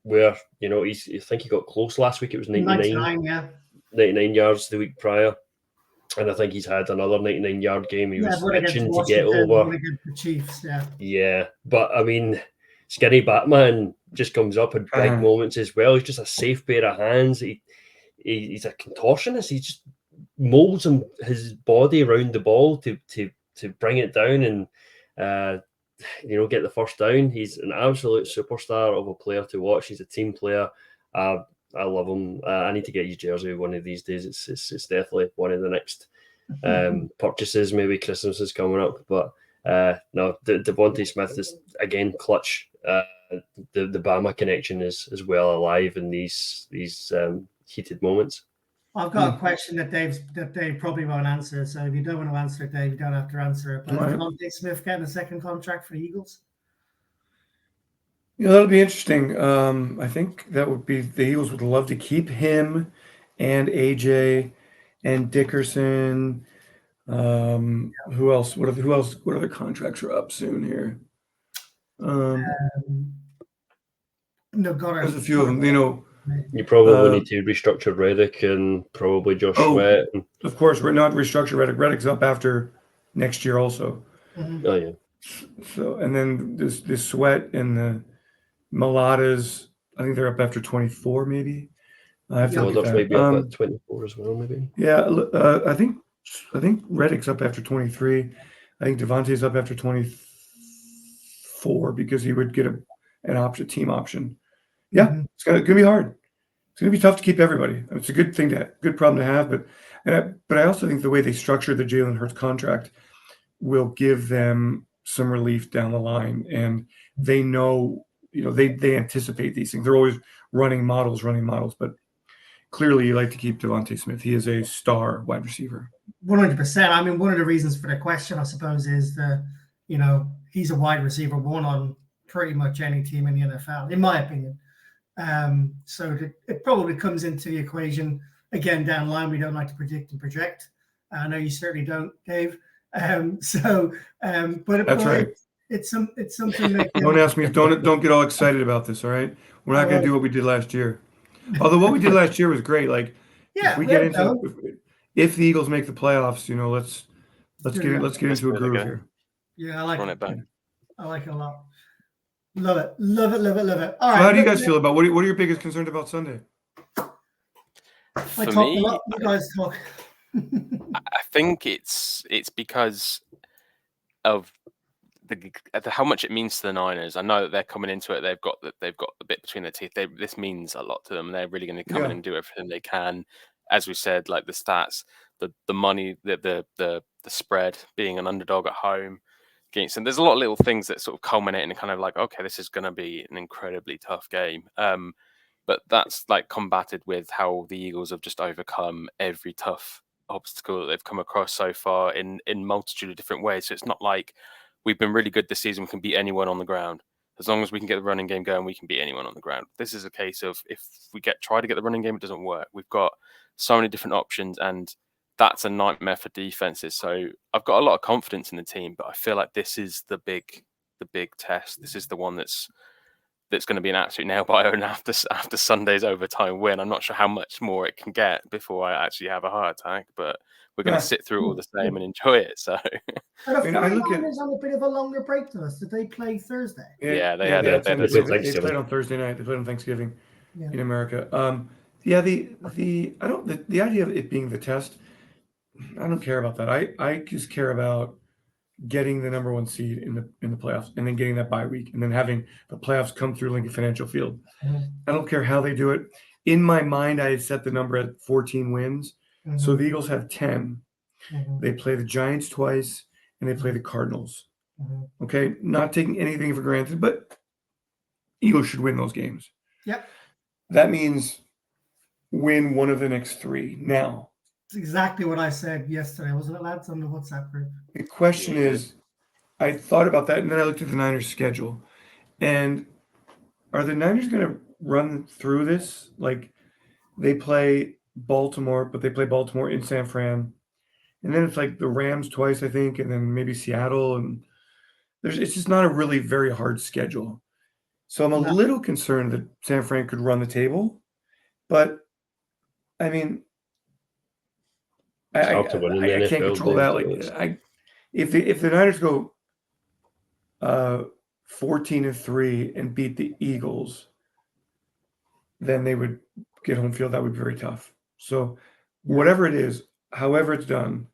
where, I think he got close last week. It was 99 yards the week prior. And I think he's had another 99-yard game. He was itching to get over. The Chiefs, yeah. But, I mean, Skinny Batman just comes up in big moments as well. He's just a safe pair of hands. He's a contortionist. He just molds his body around the ball to bring it down and, get the first down. He's an absolute superstar of a player to watch. He's a team player. I love him. I need to get his jersey one of these days. It's definitely one of the next purchases. Maybe Christmas is coming up, but no, Devontae Smith is again clutch. The Bama connection is well alive in these heated moments. I've got a question that Dave probably won't answer. So if you don't want to answer it, Dave, you don't have to answer it. But is Devontae Smith getting a second contract for the Eagles? That'll be interesting. I think that would be the Eagles would love to keep him and AJ and Dickerson. Who else? What other contracts are up soon here? There's a few of them. You probably need to restructure Reddick and probably Josh Sweat. Of course, we're not restructure Reddick. Reddick's up after next year also. Mm-hmm. Oh yeah. So and then this Sweat and the Maladas, I think they're up after 24, maybe. I have to look at that. Maybe up at 24 as well, maybe. Yeah, I think Reddick's up after 23. I think Devontae's up after 24 because he would get an option, team option. Yeah, It's gonna be hard. It's gonna be tough to keep everybody. It's a good problem to have, but I also think the way they structure the Jalen Hurts contract will give them some relief down the line, and they know. They anticipate these things. They're always running models, but clearly you like to keep Devontae Smith. He is a star wide receiver. 100%. I mean, one of the reasons for the question, I suppose, is that, he's a wide receiver one on pretty much any team in the NFL, in my opinion. So it probably comes into the equation again down the line. We don't like to predict and project. I know you certainly don't, Dave. But that's right. It's something that don't ask me. Don't get all excited about this. All right, we're not going to do what we did last year. Although what we did last year was great. Like, if we get into if the Eagles make the playoffs, let's get into a groove here. Yeah, I like Run it back. I like it a lot. Love it. All right. So how do you guys feel about what are your biggest concerns about Sunday? For me, a lot. You guys talk. I think it's because of how much it means to the Niners. I know that they're coming into it. They've got the bit between their teeth. This means a lot to them. They're really going to come in and do everything they can. As we said, like the stats, the money, the spread, being an underdog at home against them. There's a lot of little things that sort of culminate in kind of like, okay, this is going to be an incredibly tough game. But that's like combated with how the Eagles have just overcome every tough obstacle that they've come across so far in multitude of different ways. So it's not like we've been really good this season. We can beat anyone on the ground. As long as we can get the running game going, we can beat anyone on the ground. This is a case of if we try to get the running game, it doesn't work. We've got so many different options, and that's a nightmare for defenses. So I've got a lot of confidence in the team, but I feel like this is the big test. This is the one that's going to be an absolute nail biter. And after Sunday's overtime win, I'm not sure how much more it can get before I actually have a heart attack, but we're going to sit through all the same and enjoy it. So I look at it on a bit of a longer break than us. Did they play Thursday? They played on Thursday night. They played on Thanksgiving in America. The idea of it being the test, I don't care about that. I just care about getting the number 1 seed in the playoffs, and then getting that bye week, and then having the playoffs come through Lincoln Financial Field. I don't care how they do it. In my mind, I had set the number at 14 wins. So the Eagles have 10. They play the Giants twice, and they play the Cardinals. Okay, not taking anything for granted, but Eagles should win those games. Yep. That means win one of the next 3. Now, it's exactly what I said yesterday. Wasn't it, lads, on the WhatsApp group? the question is, I thought about that, and then I looked at the Niners' schedule. And are the Niners going to run through this? Like, they play Baltimore, but they play Baltimore in San Fran. And then it's like the Rams twice, I think, and then maybe Seattle. And it's just not a really very hard schedule. So I'm a little concerned that San Fran could run the table. But, I mean, I can't control that. Like, if the Niners go 14-3 and beat the Eagles, then they would get home field. That would be very tough. So whatever it is, however it's done,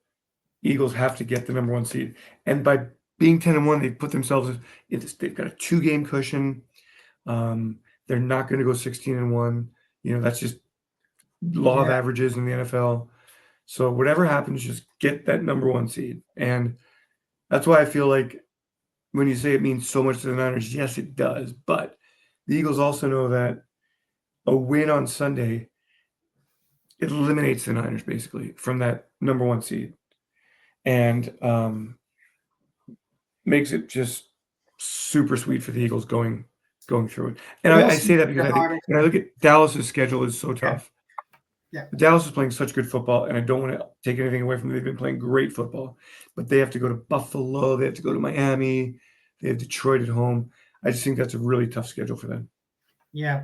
Eagles have to get the number 1 seed. And by being 10-1, they put themselves they've got a 2-game cushion. They're not going to go 16-1. That's just law of averages in the NFL. So whatever happens, just get that number 1 seed. And that's why I feel like when you say it means so much to the Niners, yes, it does. But the Eagles also know that a win on Sunday, it eliminates the Niners basically from that number 1 seed. And makes it just super sweet for the Eagles going through it. And I say that because I think when I look at Dallas's schedule, is so tough. Yeah. Dallas is playing such good football, and I don't want to take anything away from them. They've been playing great football, but they have to go to Buffalo. They have to go to Miami. They have Detroit at home. I just think that's a really tough schedule for them. Yeah.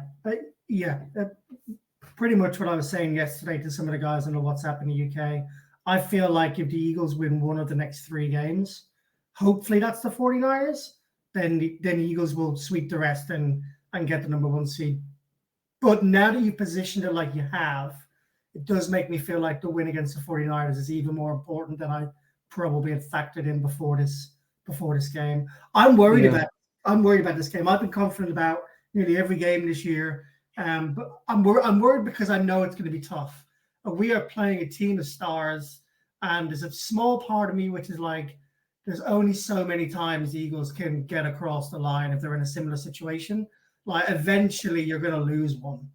Pretty much what I was saying yesterday to some of the guys on the WhatsApp in the UK. I feel like if the Eagles win one of the next 3 games, hopefully that's the 49ers, then the Eagles will sweep the rest and get the number 1 seed. But now that you've positioned it like you have, it does make me feel like the win against the 49ers is even more important than I probably had factored in before this game. I'm worried about this game. I've been confident about nearly every game this year, but I'm worried because I know it's going to be tough. We are playing a team of stars, and there's a small part of me which is like, there's only so many times the Eagles can get across the line if they're in a similar situation. Like, eventually you're going to lose one.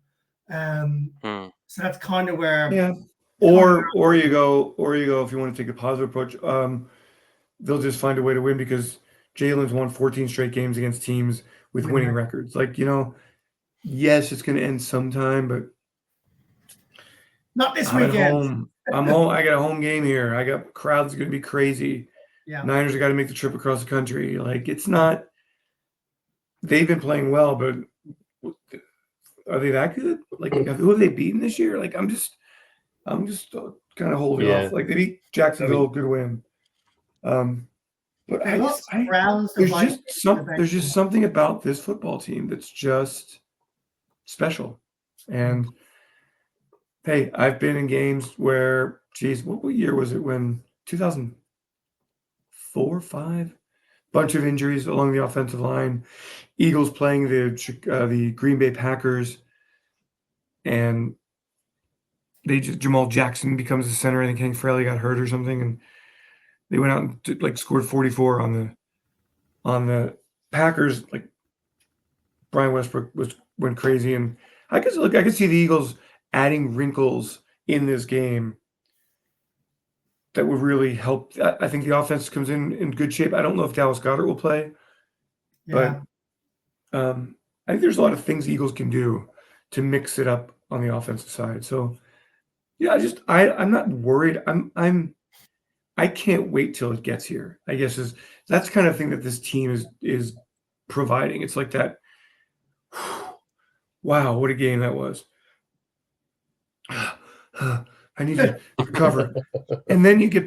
So that's kind of where. Yeah. Or you go if you want to take a positive approach. They'll just find a way to win because Jalen's won 14 straight games against teams with winning records. Like, yes, it's going to end sometime, but not this weekend. I'm home. I got a home game here. I got crowds going to be crazy. Yeah. Niners have got to make the trip across the country. Like, it's not. They've been playing well, but are they that good? Like, who have they beaten this year? Like, I'm just kind of holding off. Like, they beat Jacksonville, good win. But there's just something about this football team that's just special. And hey, I've been in games where, geez, what year was it when 2004, 5? Bunch of injuries along the offensive line. Eagles playing the Green Bay Packers, and Jamal Jackson becomes the center. I think Hank Fraley got hurt or something, and they went out and scored 44 on the Packers. Like, Brian Westbrook went crazy, and I could see the Eagles adding wrinkles in this game that would really help. I think the offense comes in good shape. I don't know if Dallas Goedert will play, but I think there's a lot of things the Eagles can do to mix it up on the offensive side. So yeah, I'm not worried. I can't wait till it gets here. I guess that's kind of thing that this team is providing. It's like that. Wow, what a game that was. I need to recover. And then we get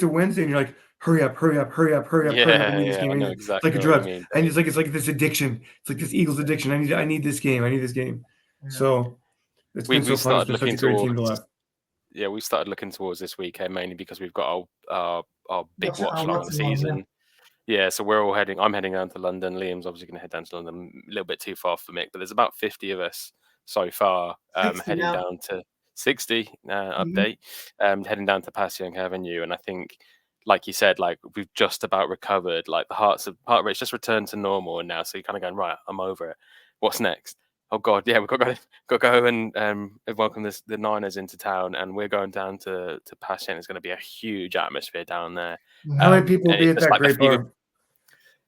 to Wednesday and you're like, hurry up. Yeah, I need this game. I know It's exactly like a what drug. you mean. And it's like this addiction. It's like this Eagles addiction. I need this game. Yeah. So it's been so fun. It's been such a great team to love. Yeah, we started looking towards this weekend mainly because we've got our big watch along of the season. Yeah, so I'm heading down to London. Liam's obviously going to head down to London, a little bit too far for Mick, but there's about 50 of us so far heading down to 60 update, heading down to Passyunk Avenue. And I think, like you said, like we've just about recovered, like the heart rate's just returned to normal. And now, so you're kind of going, right, I'm over it. What's next? Oh God, yeah, we've got to go and welcome the Niners into town, and we're going down to Passyunk. It's going to be a huge atmosphere down there. How many people will be at that great bar?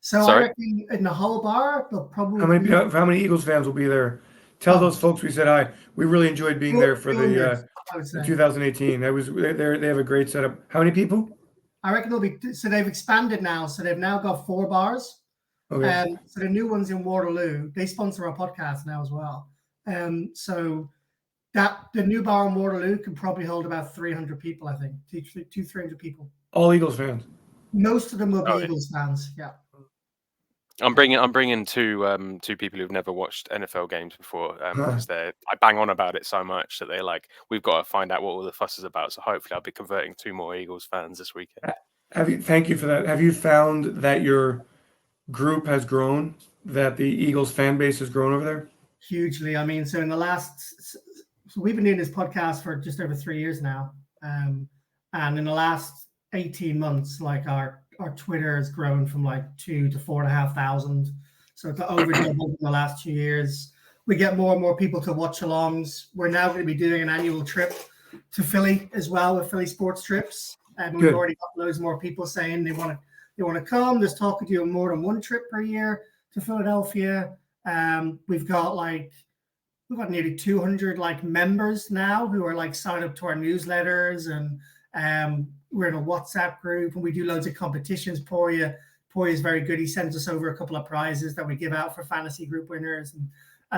So I reckon in the whole bar, they'll probably how many Eagles fans will be there? Tell those folks we said hi. We really enjoyed being there for the 2018. They have a great setup. How many people? I reckon it'll be. So they've expanded now. So they've now got 4 bars. Okay. So the new one's in Waterloo. They sponsor our podcast now as well. So that the new bar in Waterloo can probably hold about 300 people. I think 300 people. All Eagles fans. Most of them will be Eagles fans. Yeah. I'm bringing two people who've never watched NFL games before because I bang on about it so much that they're like, we've got to find out what all the fuss is about. So hopefully I'll be converting 2 more Eagles fans this weekend. Thank you for that. Have you found that your group has grown, that the Eagles fan base has grown over there? Hugely. I mean, so we've been doing this podcast for just over 3 years now. And in the last 18 months, like our Twitter has grown from like 2,000 to 4,500. So it's over doubled in the last 2 years. We get more and more people to watch alongs. We're now going to be doing an annual trip to Philly as well with Philly Sports Trips. And we've already got loads more people saying they want to come. There's talk of doing more than 1 trip per year to Philadelphia. We've got nearly 200 like members now who are like signed up to our newsletters, and we're in a WhatsApp group, and we do loads of competitions. Poya is very good. He sends us over a couple of prizes that we give out for fantasy group winners and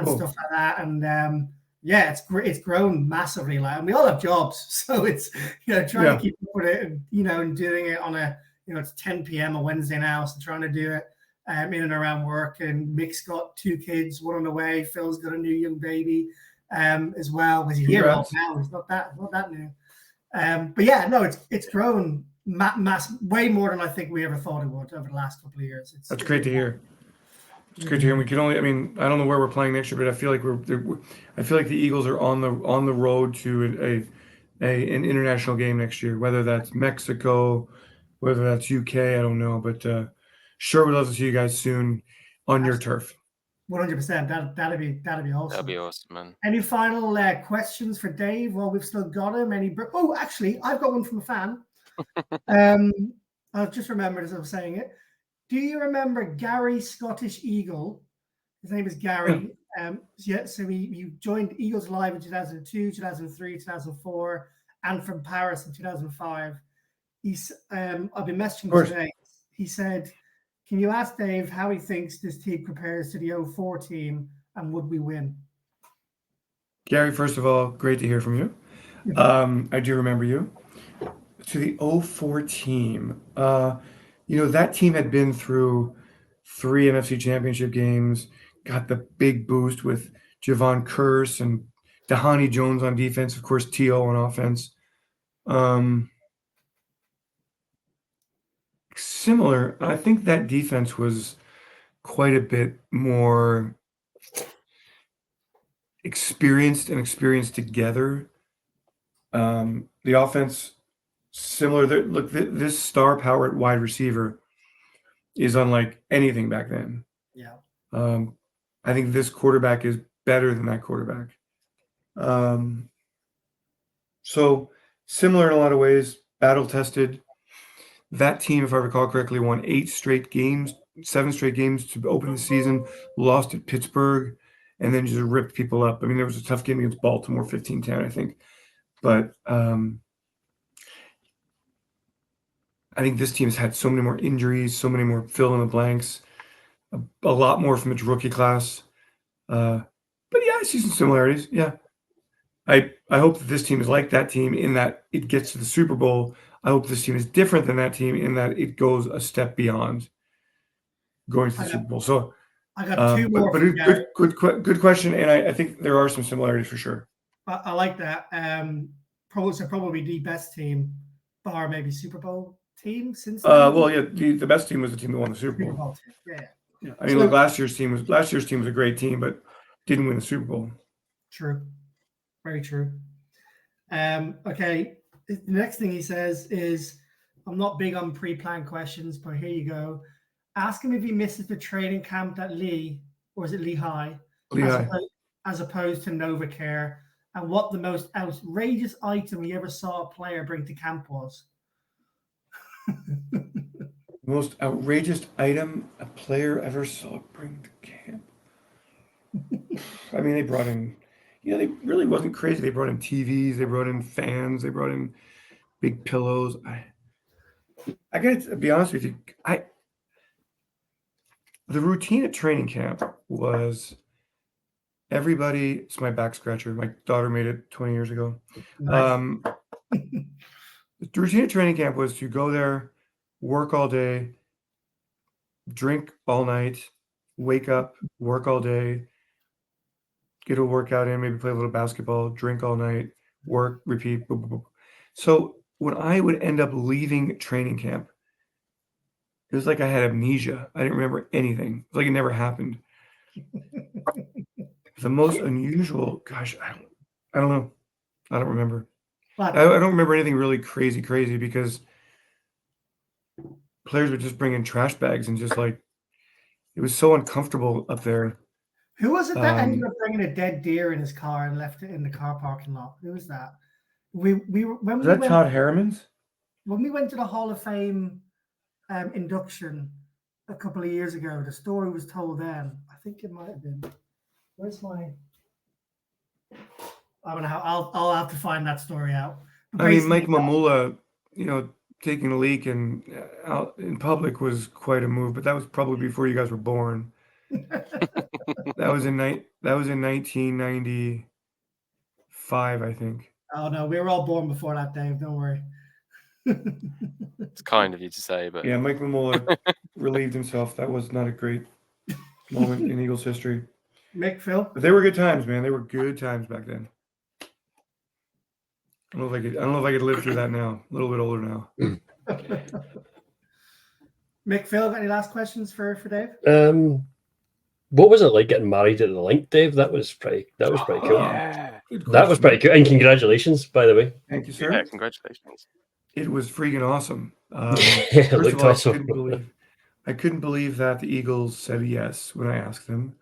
stuff like that. And it's grown massively. Like, and we all have jobs, so it's trying to keep up with it, and doing it on it's 10 p.m. on Wednesday now, so trying to do it in and around work. And Mick's got 2 kids, 1 on the way. Phil's got a new young baby as well. Was he here old now? He's not that new. But yeah, no, it's grown way more than I think we ever thought it would over the last couple of years. That's great to hear. It's great to hear. We can only, I don't know where we're playing next year, but I feel like the Eagles are on the road to an international game next year, whether that's Mexico, whether that's UK, I don't know, but sure, we'd love to see you guys soon on your turf. 100%. That'd be awesome. That'd be awesome, man. Any final questions for Dave while we've still got him? Actually, I've got one from a fan. I've just remembered as I was saying it. Do you remember Gary Scottish Eagle? His name is Gary. So he joined Eagles Live in 2002, 2003, 2004, and from Paris in 2005. I've been messaging him today. He said, can you ask Dave how he thinks this team compares to the 04 team, and would we win? Gary, first of all, great to hear from you. I do remember you. To the 04 team, that team had been through 3 NFC Championship games, got the big boost with Javon Curse and Dahani Jones on defense, of course, T.O. on offense. Similar, I think that defense was quite a bit more experienced together. The offense, similar. Look, this star power at wide receiver is unlike anything back then. Yeah. I think this quarterback is better than that quarterback. So similar in a lot of ways, battle tested. That team, if I recall correctly, won 7 straight games to open the season, lost at Pittsburgh, and then just ripped people up. There was a tough game against Baltimore, 15-10, I think. But I think this team has had so many more injuries, so many more fill in the blanks, a lot more from its rookie class. But yeah, I see some similarities. Yeah. I hope that this team is like that team in that it gets to the Super Bowl. I hope this team is different than that team in that it goes a step beyond going to the Super Bowl. So I got 2 more. But good question, and I think there are some similarities for sure. I like that. Probably the best team, bar maybe Super Bowl team since? Well, yeah, the best team was the team that won the Super Super Bowl. Bowl team. Yeah. Yeah, I mean, look, last year's team was a great team, but didn't win the Super Bowl. True. Very true. Okay. The next thing he says is, I'm not big on pre-planned questions, but here you go. Ask him if he misses the training camp at Lee, or is it Lehigh? Lehigh. As opposed to NovaCare, and what the most outrageous item you ever saw a player bring to camp was. Most outrageous item a player ever saw bring to camp. I mean, they brought in, they really wasn't crazy. They brought in TVs, they brought in fans, they brought in big pillows. I gotta be honest with you, the routine at training camp was everybody. It's my back scratcher. My daughter made it 20 years ago. Nice. The routine at training camp was to go there, work all day, drink all night, wake up, work all day, get a workout in, maybe play a little basketball, drink all night, work, repeat. Boom, boom, boom. So when I would end up leaving training camp, it was like I had amnesia. I didn't remember anything. It was like it never happened. The most unusual, gosh, I don't know. I don't remember. I don't remember anything really crazy because players would just bring in trash bags and just like, it was so uncomfortable up there. Who was it that ended up bringing a dead deer in his car and left it in the car parking lot? Who was that? Todd Harriman's? When we went to the Hall of Fame induction a couple of years ago, the story was told then. I think it might have been. Where's my? I don't know how. I'll have to find that story out. I mean, Mike Mamula, taking a leak and out in public was quite a move, but that was probably before you guys were born. That was in 1995, I think. Oh no, we were all born before that, Dave. Don't worry. It's kind of you to say, but yeah, Mike Mamula relieved himself. That was not a great moment in Eagles history. Mik, Phill, but they were good times, man. They were good times back then. I don't know if I could live through that now. A little bit older now. Mik, Phill, got any last questions for Dave? What was it like getting married at the Linc, Dave? That was pretty cool. yeah. That was pretty cool. And congratulations, by the way. Thank you, sir. Yeah, congratulations. It was freaking awesome. It First of all, awesome. I couldn't believe that the Eagles said yes when I asked them.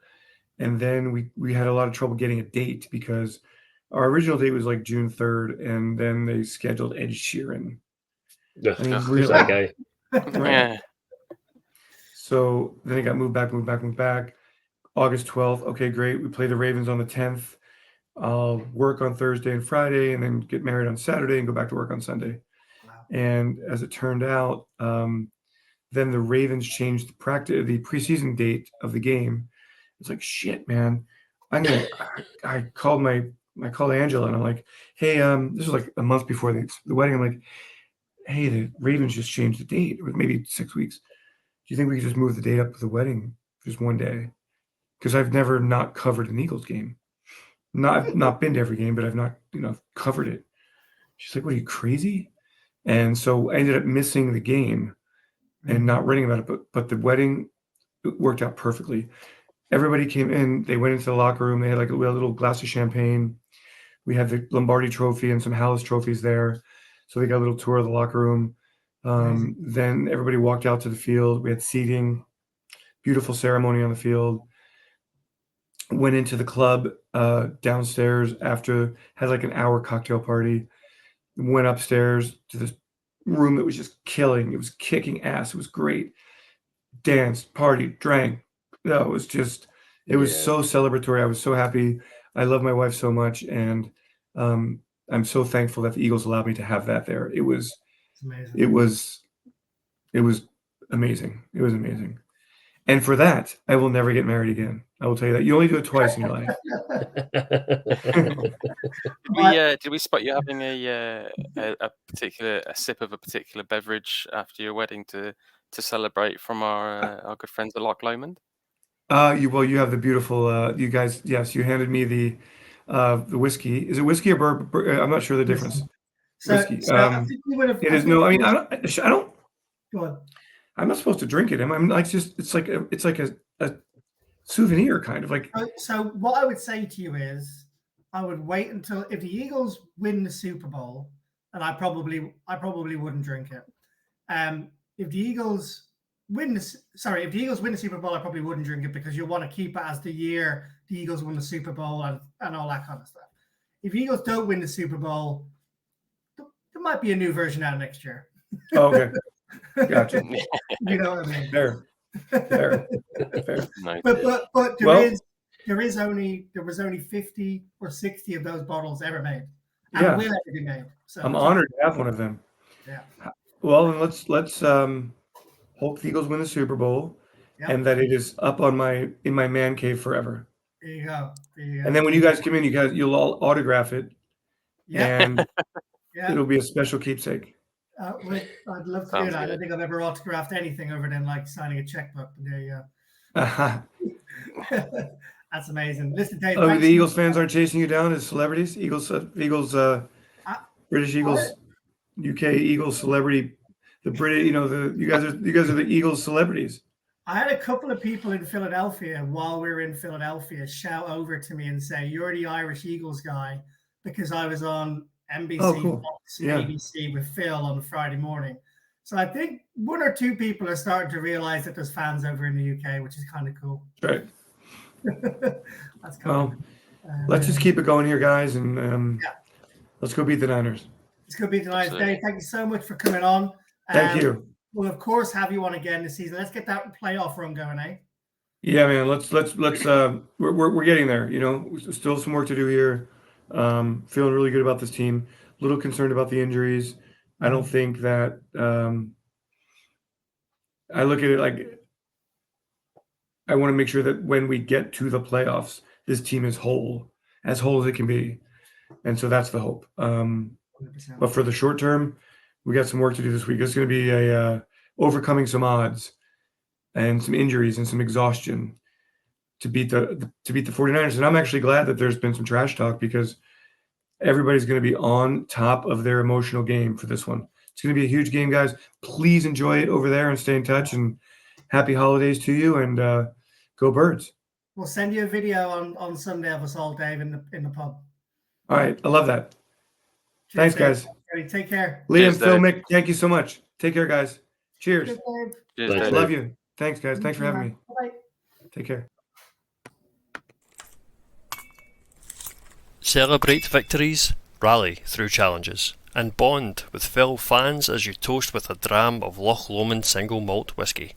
And then we had a lot of trouble getting a date because our original date was like June 3rd, and then they scheduled Ed Sheeran. I mean, really, that guy. Right? Yeah. So then it got moved back. August 12th. Okay, great. We play the Ravens on the 10th. I'll work on Thursday and Friday, and then get married on Saturday and go back to work on Sunday. Wow. And as it turned out, then the Ravens changed the preseason date of the game. It's like, shit, man. I called Angela and I'm like, hey, this was like a month before the wedding. I'm like, hey, the Ravens just changed the date. It was maybe 6 weeks. Do you think we could just move the date up to the wedding just one day? Because I've never not covered an Eagles game. I've not been to every game, but I've not, covered it. She's like, what, are you crazy? And so I ended up missing the game and not writing about it. But the wedding, it worked out perfectly. Everybody came in. They went into the locker room. We had a little glass of champagne. We had the Lombardi trophy and some Hallis trophies there. So they got a little tour of the locker room. Then everybody walked out to the field. We had seating, beautiful ceremony on the field. Went into the club downstairs after, had like an hour cocktail party. Went upstairs to this room that was just killing. It was kicking ass. It was great. Danced, partied, drank. No, it was so celebratory. I was so happy. I love my wife so much. And I'm so thankful that the Eagles allowed me to have that there. It was amazing. It was amazing. It was amazing. And for that, I will never get married again. I will tell you that. You only do it twice in your life. Did we spot you having a sip of a particular beverage after your wedding to celebrate from our good friends at Loch Lomond? You have the beautiful. You guys, yes, you handed me the whiskey. Is it whiskey or bourbon? I'm not sure the difference. So, whiskey. I think you would have. It is no. I mean, I don't. Go on. I'm not supposed to drink it. I'm like it's like a souvenir kind of like. So what I would say to you is, I would wait until if the Eagles win the Super Bowl, and I probably wouldn't drink it. If the Eagles win the Super Bowl, I probably wouldn't drink it because you want to keep it as the year the Eagles won the Super Bowl and all that kind of stuff. If the Eagles don't win the Super Bowl, there might be a new version out next year. Oh, okay, gotcha. You know what I mean? Fair. Nice. But there was only 50 or 60 of those bottles ever made. And Yeah. will ever be made. So I'm honored to have one of them. Yeah. Well, then let's hope the Eagles win the Super Bowl, Yep. and that it is up in my man cave forever. There you go. And then when you guys come in, you'll all autograph it, Yeah. and Yeah. it'll be a special keepsake. I'd love to do Sounds that. I good. don't think I've ever autographed anything other than like signing a checkbook. But there you go. That's amazing. Listen, Dave. Oh, thanks the so Eagles much. fans aren't chasing you down as celebrities. British Eagles, UK Eagles celebrity. The British, you guys are the Eagles celebrities. I had a couple of people in Philadelphia while we were in Philadelphia shout over to me and say, "You're the Irish Eagles guy," because I was on NBC, Oh, cool. Fox, Yeah. ABC with Phil on Friday morning. So I think one or two people are starting to realize that there's fans over in the UK, which is kind of cool. Right. That's cool. Well, let's just keep it going here, guys, and let's go beat the Niners. It's going to be tonight. Absolutely. Dave, thank you so much for coming on. Thank you. We'll of course have you on again this season. Let's get that playoff run going, eh? Yeah, man. Let's. We're getting there. Still some work to do here. Feeling really good about this team. A little concerned about the injuries. I don't think that. I look at it like I want to make sure that when we get to the playoffs, this team is as whole as it can be, and so that's the hope. 100%. But for the short term, we got some work to do this week. It's going to be a overcoming some odds and some injuries and some exhaustion to beat the 49ers. And I'm actually glad that there's been some trash talk because everybody's going to be on top of their emotional game for this one. It's going to be a huge game, guys. Please enjoy it over there and stay in touch. And happy holidays to you. And go Birds. We'll send you a video on Sunday of us all, Dave, in the pub. All right, I love that. Thanks, guys. Dave. Take care. Liam, Cheers, Phil, Dave. Mick, thank you so much. Take care, guys. Cheers. Good, Dave. Cheers, Thanks, Dave. Love you. Thanks, guys. Thanks for having me. Bye. Take care. Celebrate victories, rally through challenges, and bond with Phill fans as you toast with a dram of Loch Lomond single malt whisky.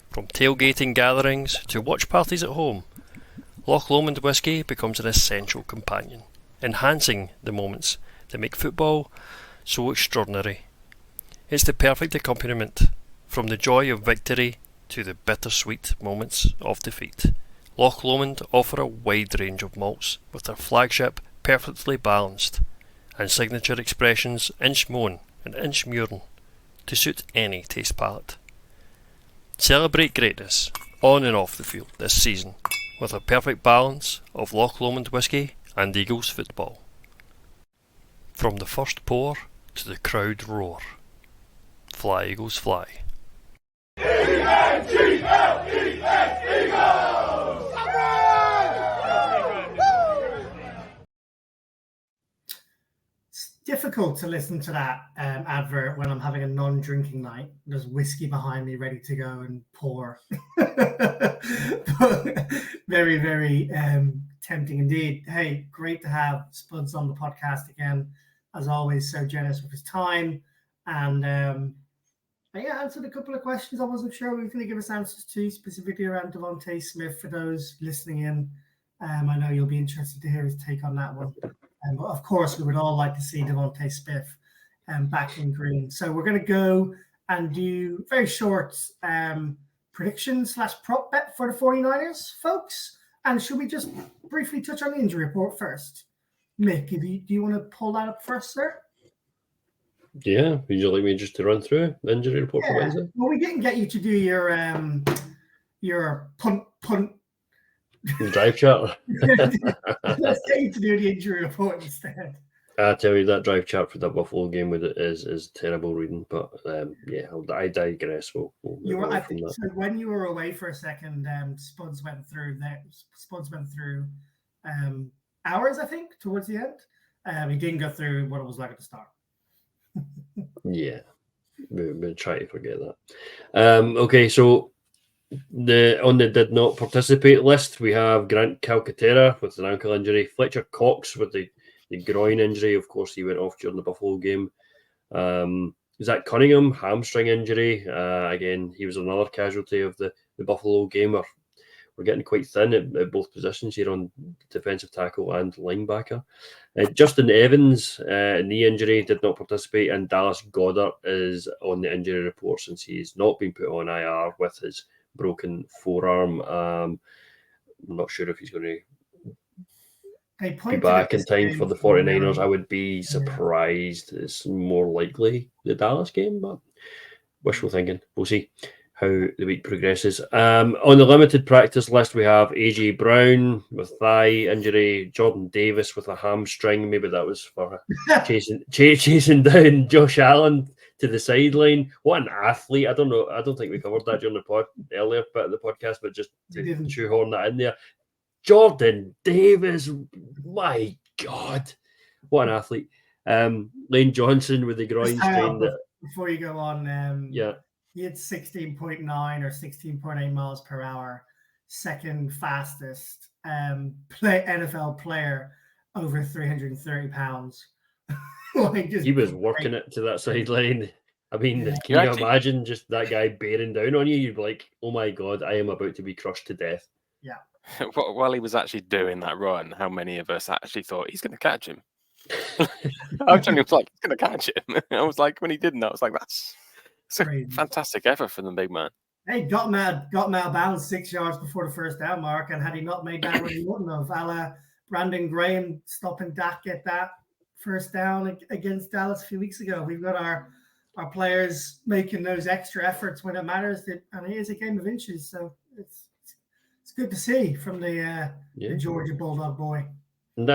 From tailgating gatherings to watch parties at home, Loch Lomond whisky becomes an essential companion, enhancing the moments that make football so extraordinary. It's the perfect accompaniment, from the joy of victory to the bittersweet moments of defeat. Loch Lomond offer a wide range of malts, with their flagship perfectly balanced, and signature expressions Inchmoan and Inchmuirn to suit any taste palette. Celebrate greatness on and off the field this season with a perfect balance of Loch Lomond whisky and Eagles football. From the first pour to the crowd roar. Fly Eagles fly. It's difficult to listen to that advert when I'm having a non-drinking night. There's whiskey behind me ready to go and pour. Very, very tempting indeed. Hey, great to have Spuds on the podcast again. As always, so generous with his time. And answered a couple of questions I wasn't sure he was going to give us answers to, specifically around Devontae Smith for those listening in. I know you'll be interested to hear his take on that one. But of course, we would all like to see Devontae Smith back in green. So we're going to go and do very short prediction/prop bet for the 49ers, folks. And should we just briefly touch on the injury report first? Mick, do you want to pull that up first, sir? Yeah, would you like me just to run through the injury report for Wednesday? Well, we can get you to do your punt. The drive chart. Let's get you to do the injury report instead. I tell you, that drive chart for the Buffalo game with it is terrible reading. But I digress. We'll You move were, away I from think, that. so when you were away for a second, Spuds went through hours, I think, towards the end. He didn't go through what it was like at the start. Yeah, we'll try to forget that. Okay, so on the did not participate list, we have Grant Calcaterra with an ankle injury, Fletcher Cox with the groin injury. Of course, he went off during the Buffalo game. Zach Cunningham, hamstring injury. Again, he was another casualty of the Buffalo game. We're getting quite thin at both positions here on defensive tackle and linebacker. Justin Evans, knee injury, did not participate, and Dallas Goedert is on the injury report since he's not been put on IR with his broken forearm. I'm not sure if he's going to be back in time for the 49ers. I would be surprised. It's more likely the Dallas game, but wishful thinking. We'll see how the week progresses. On the limited practice list, we have AJ Brown with thigh injury, Jordan Davis with a hamstring. Maybe that was for chasing down Josh Allen to the sideline. What an athlete. I don't know. I don't think we covered that during the earlier bit of the podcast, but just to shoehorn that in there. Jordan Davis, my God, what an athlete. Lane Johnson with the groin strain. Before you go on, he had 16.9 or 16.8 miles per hour, second fastest NFL player over 330 pounds. He was working it to that sideline. I mean, can you imagine just that guy bearing down on you? You'd be like, oh my God, I am about to be crushed to death. Yeah. While he was actually doing that run, how many of us actually thought he's going to catch him? I was like, he's going to catch him. I was like, when he didn't, I was like, that's a fantastic effort from the big man. Hey, got him out of bounds 6 yards before the first down mark, and had he not made that run, he wouldn't have. A la Brandon Graham stopping Dak get that first down against Dallas a few weeks ago. We've got our players making those extra efforts when it matters, and it is a game of inches, so it's good to see from the Georgia Bulldog boy. And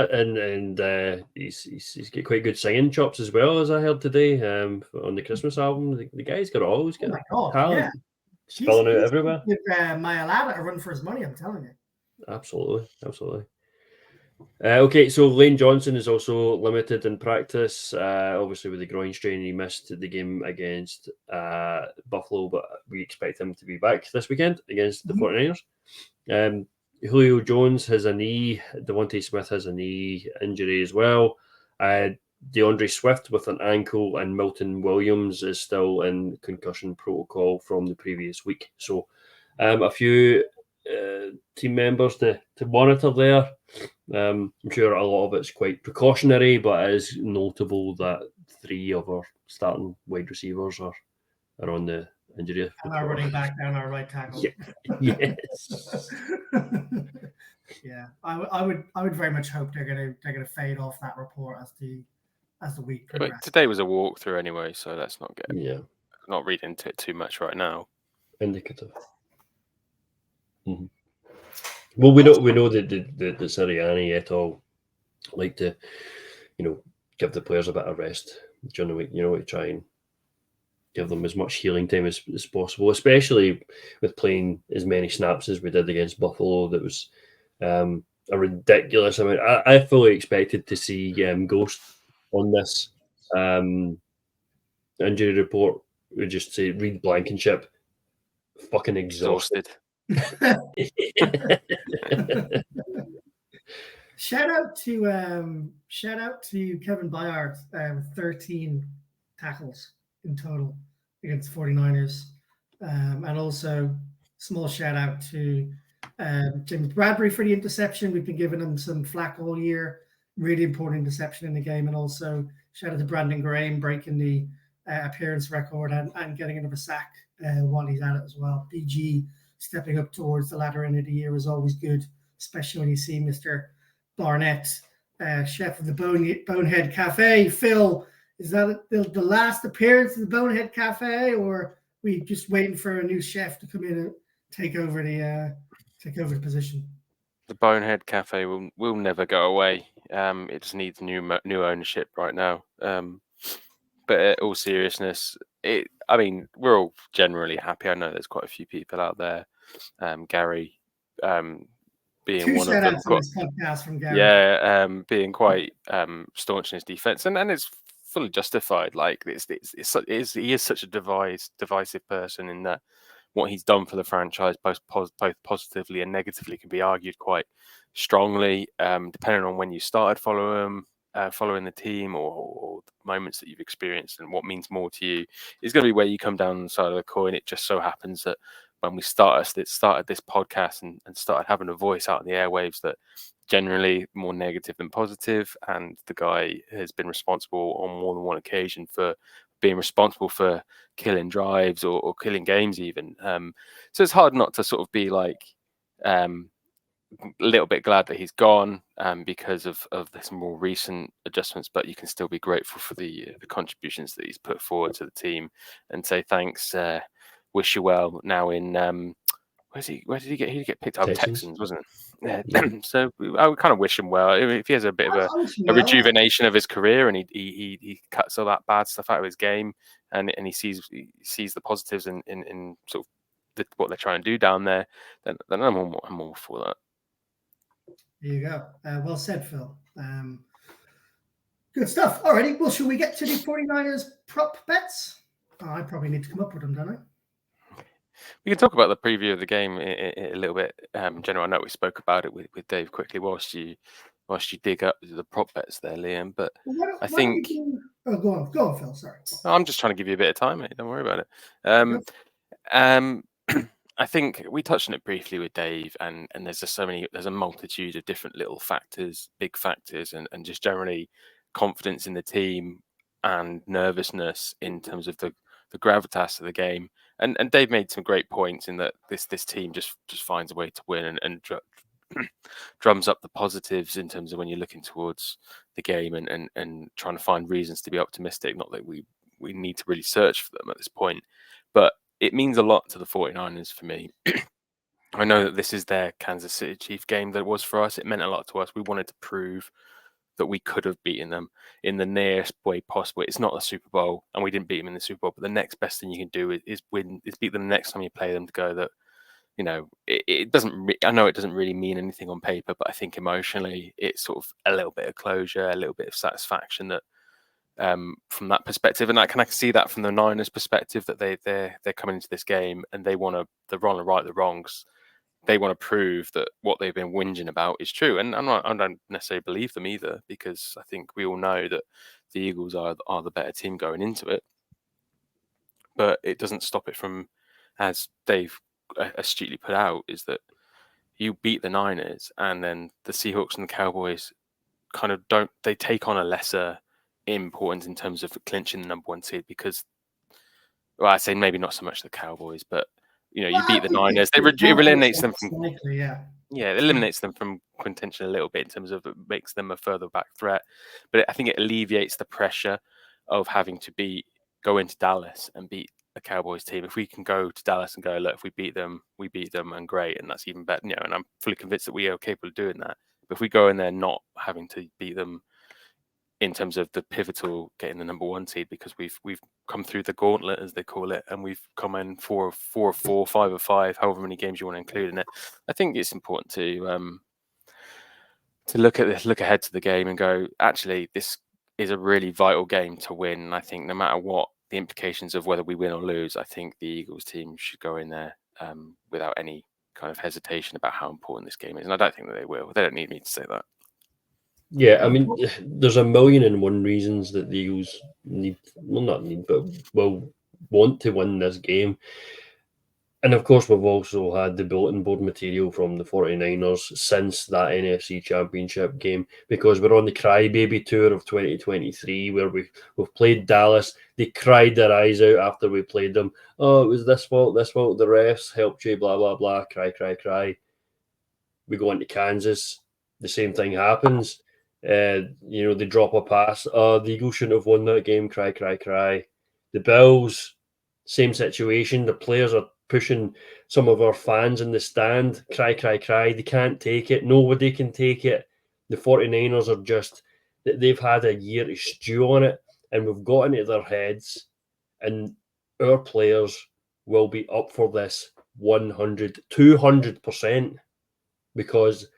he's got quite good singing chops as well, as I heard today on the Christmas album. The guy's always got talent, spilling out everywhere. With Maya Lada, a run for his money, I'm telling you. Absolutely. Okay, so Lane Johnson is also limited in practice. Obviously, with the groin strain, he missed the game against Buffalo, but we expect him to be back this weekend against the 49ers. Julio Jones has a knee. Devontae Smith has a knee injury as well. DeAndre Swift with an ankle, and Milton Williams is still in concussion protocol from the previous week. So a few team members to monitor there. I'm sure a lot of it's quite precautionary, but it is notable that 3 of our starting wide receivers are on the injury. And our running back and our right tackle. Yes. Yeah, I would very much hope they're gonna fade off that report as the week progresses. Today was a walkthrough anyway, so let's not not read into it too much right now. Indicative. Mm-hmm. Well, we know that the Sirianni et al. Like to, give the players a bit of rest during the week. To try and give them as much healing time as possible, especially with playing as many snaps as we did against Buffalo. That was a ridiculous amount. I fully expected to see Ghost on this injury report. We just say Reed Blankenship, fucking exhausted. Shout out to Kevin Byard with 13 tackles in total against the 49ers. And also small shout out to James Bradbury for the interception. We've been giving him some flack all year. Really important interception in the game. And also shout out to Brandon Graham breaking the appearance record and getting another sack while he's at it as well. BG stepping up towards the latter end of the year is always good, especially when you see Mr. Barnett, chef of the Bonehead Cafe. Phil, is that the last appearance of the Bonehead Cafe, or we just waiting for a new chef to come in and take over the position? The Bonehead Cafe will never go away. It just needs new ownership right now. But in all seriousness, we're all generally happy. I know there's quite a few people out there, Gary being Two one of shout them. outs on this podcast from Gary. Yeah, being quite staunch in his defense, and it's fully justified. Like he is such a divisive person in that what he's done for the franchise, both positively and negatively, can be argued quite strongly, depending on when you started following the team, or the moments that you've experienced, and what means more to you is going to be where you come down on the side of the coin. It just so happens that when we started this podcast and started having a voice out in the airwaves, that generally more negative than positive, and the guy has been responsible on more than one occasion for being responsible for killing drives or killing games even. So it's hard not to sort of be like a little bit glad that he's gone because of this more recent adjustments, but you can still be grateful for the contributions that he's put forward to the team and say thanks. Wish you well now in where did he get? He get picked up Texans, wasn't it? Yeah. So I would kind of wish him well. If he has a bit of a rejuvenation of his career, and he cuts all that bad stuff out of his game, and he sees the positives in sort of what they're trying to do down there, then I'm all for that. There you go. Well said, Phil. Good stuff. Alrighty. Well, should we get to the 49ers prop bets? Oh, I probably need to come up with them, don't I? We can talk about the preview of the game a little bit. General, I know we spoke about it with Dave quickly whilst you dig up the prop bets there, Liam. But I think go on, Phil. Sorry. I'm just trying to give you a bit of time, mate. Don't worry about it. I think we touched on it briefly with Dave, and there's just there's a multitude of different little factors, big factors, and just generally confidence in the team and nervousness in terms of the gravitas of the game. And Dave made some great points in that this team just finds a way to win and drums up the positives in terms of when you're looking towards the game and trying to find reasons to be optimistic. Not that we need to really search for them at this point, but it means a lot to the 49ers for me. I know that this is their Kansas City Chiefs game that it was for us. It meant a lot to us. We wanted to prove that we could have beaten them in the nearest way possible. It's not the Super Bowl, and we didn't beat them in the Super Bowl, but the next best thing you can do is beat them the next time you play them, to go that, you know, it doesn't, I know it doesn't really mean anything on paper, but I think emotionally it's sort of a little bit of closure, a little bit of satisfaction that from that perspective. And I can see that from the Niners perspective, that they're coming into this game and they're right the wrongs. They want to prove that what they've been whinging about is true. And I don't necessarily believe them either, because I think we all know that the Eagles are the better team going into it. But it doesn't stop it from, as Dave astutely put out, is that you beat the Niners and then the Seahawks and the Cowboys kind of they take on a lesser importance in terms of clinching the number one seed, because, well, I say maybe not so much the Cowboys, but you know, you beat the Niners. It eliminates them from it eliminates them from contention a little bit in terms of it makes them a further back threat. But I think it alleviates the pressure of having to go into Dallas and beat a Cowboys team. If we can go to Dallas and go, look, if we beat them, and great, and that's even better. You know, and I'm fully convinced that we are capable of doing that. But if we go in there not having to beat them in terms of the pivotal getting the number one seed, because we've come through the gauntlet, as they call it, and we've come in 4 of 4, 5 of 5, however many games you want to include in it. I think it's important to look ahead to the game and go, actually, this is a really vital game to win. And I think no matter what the implications of whether we win or lose, I think the Eagles team should go in there without any kind of hesitation about how important this game is. And I don't think that they will. They don't need me to say that. Yeah, I mean, there's 1,000,001 reasons that the Eagles will want to win this game. And of course, we've also had the bulletin board material from the 49ers since that NFC Championship game, because we're on the crybaby tour of 2023, where we've played Dallas. They cried their eyes out after we played them. Oh, it was this fault, the refs helped you, blah, blah, blah, cry. We go into Kansas, the same thing happens. They drop a pass. The Eagles shouldn't have won that game. Cry. The Bills, same situation. The players are pushing some of our fans in the stand. Cry. They can't take it. Nobody can take it. The 49ers are just, they've had a year to stew on it, and we've got into their heads, and our players will be up for this 100, 200%, because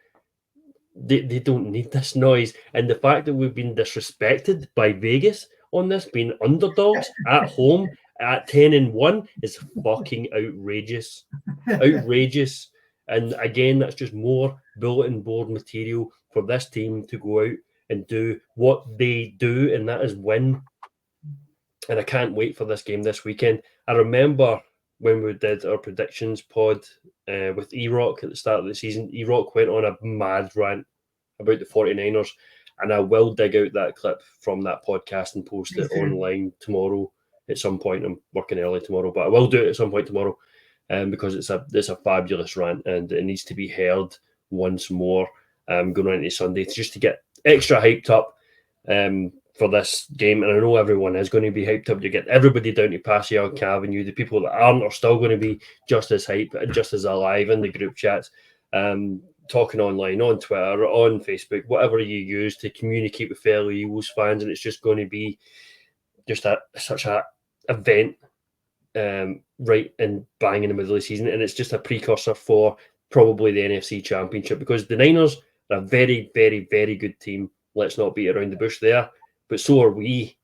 they don't need this noise. And the fact that we've been disrespected by Vegas on this, being underdogs at home at 10-1, is fucking outrageous. Outrageous. And again, that's just more bulletin board material for this team to go out and do what they do, and that is win. And I can't wait for this game this weekend. I remember when we did our predictions pod with E-Rock at the start of the season, E-Rock went on a mad rant about the 49ers, and I will dig out that clip from that podcast and post it online tomorrow at some point. I'm working early tomorrow, but I will do it at some point tomorrow, because it's a fabulous rant, and it needs to be heard once more going into Sunday, just to get extra hyped up for this game. And I know everyone is going to be hyped up to get everybody down to Passaic Avenue. The people that aren't are still going to be just as hyped and just as alive in the group chats, talking online, on Twitter, on Facebook, whatever you use to communicate with fellow Eagles fans. And it's just going to be just such a event right and bang in the middle of the season. And it's just a precursor for probably the NFC Championship, because the Niners are a very, very, very good team. Let's not beat around the bush there. But so are we.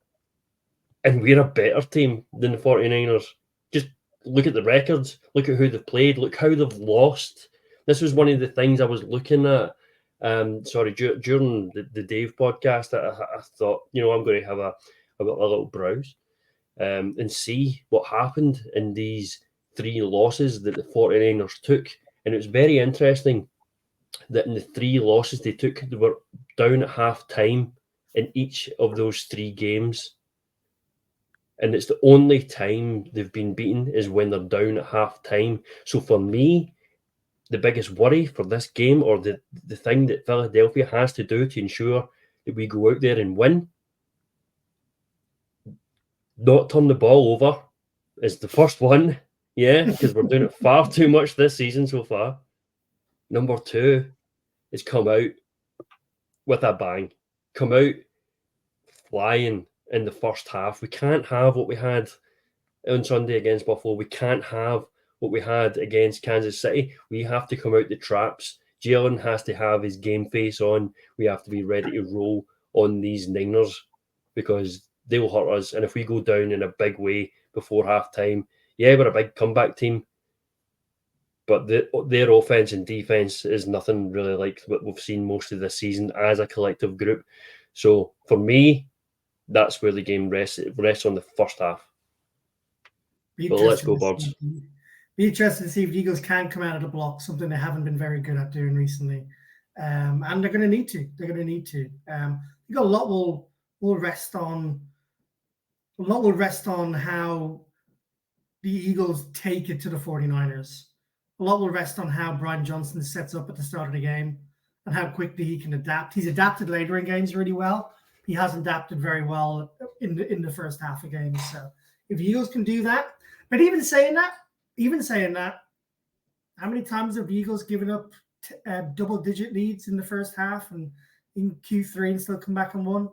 And we're a better team than the 49ers. Just look at the records. Look at who they've played. Look how they've lost. This was one of the things I was looking at. During the Dave podcast, I thought, I'm going to have a little browse and see what happened in these 3 losses that the 49ers took. And it was very interesting that in the 3 losses they took, they were down at half time in each of those 3 games. And it's the only time they've been beaten is when they're down at half time. So for me, the biggest worry for this game, or the thing that Philadelphia has to do to ensure that we go out there and win, not turn the ball over, is the first one. Yeah, because we're doing it far too much this season so far. Number 2 is come out with a bang. Come out flying in the first half. We can't have what we had on Sunday against Buffalo. We can't have what we had against Kansas City. We have to come out the traps. Jalen has to have his game face on. We have to be ready to roll on these Niners, because they will hurt us. And if we go down in a big way before halftime, yeah, we're a big comeback team, but their offense and defense is nothing really like what we've seen most of this season as a collective group. So for me, that's where the game rests on the first half. But let's go, Birds. Be interested to see if the Eagles can come out of the block, something they haven't been very good at doing recently. And they're going to need to. They're going to need to. You got a lot will rest on. A lot will rest on how the Eagles take it to the 49ers. A lot will rest on how Brian Johnson sets up at the start of the game and how quickly he can adapt. He's adapted later in games really well. He hasn't adapted very well in the first half of games. So if the Eagles can do that, but even saying that, how many times have the Eagles given up double-digit leads in the first half and in Q3 and still come back and won?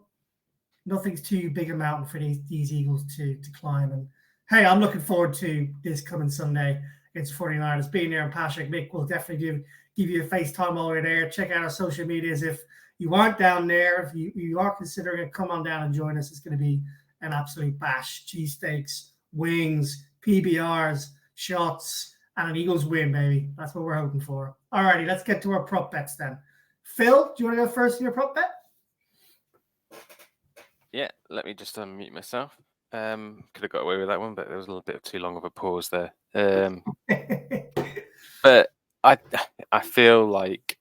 Nothing's too big a mountain for these Eagles to climb. And hey, I'm looking forward to this coming Sunday against the 49ers. Being there in Phill and Mik will definitely give you a FaceTime while we're there. Check out our social medias. If you aren't down there, if you are considering it, come on down and join us. It's going to be an absolute bash. Cheesesteaks, wings, PBRs, shots, and an Eagles win, baby. That's what we're hoping for. All righty, let's get to our prop bets then. Phil, do you want to go first in your prop bet? Yeah, let me just unmute myself. Could have got away with that one, but there was a little bit too long of a pause there. But I feel like,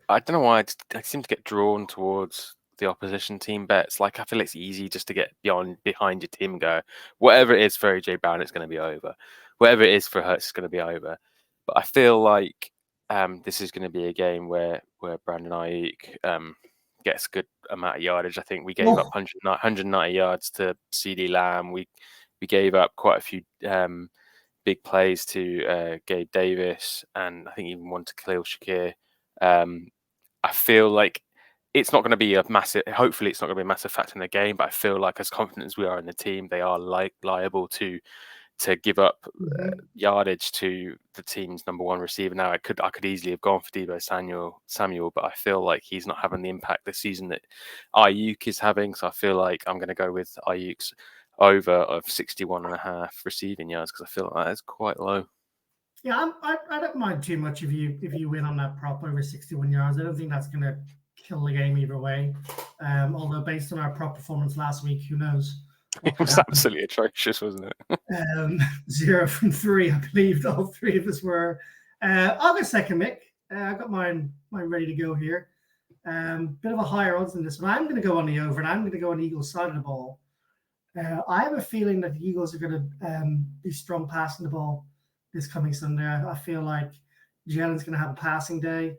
I don't know why I seem to get drawn towards the opposition team bets. Like, I feel it's easy just to get behind your team and go, whatever it is for AJ Brown, it's going to be over. Whatever it is for Hurts, it's going to be over. But I feel like this is going to be a game where Brandon Ayuk gets a good amount of yardage. I think we gave up 190 yards to CD Lamb. We gave up quite a few big plays to Gabe Davis, and I think even one to Khalil Shakir. I feel like it's not going to be a massive. Hopefully, it's not going to be a massive factor in the game. But I feel like, as confident as we are in the team, they are liable to give up yardage to the team's number one receiver. Now, I could easily have gone for Deebo Samuel, but I feel like he's not having the impact this season that Ayuk is having. So I feel like I'm going to go with Ayuk's over of 61.5 receiving yards, because I feel like that is quite low. Yeah, I don't mind too much if you win on that prop over 61 yards. I don't think that's going to kill the game either way. Although based on our prop performance last week, who knows? It was absolutely atrocious, wasn't it? 0 from 3, I believe all three of us were. I'll go second, Mick. I got mine ready to go here. Bit of a higher odds than this one. I'm going to go on the over, and I'm going to go on the Eagles side of the ball. I have a feeling that the Eagles are going to be strong passing the ball this coming Sunday. I feel like Jalen's going to have a passing day.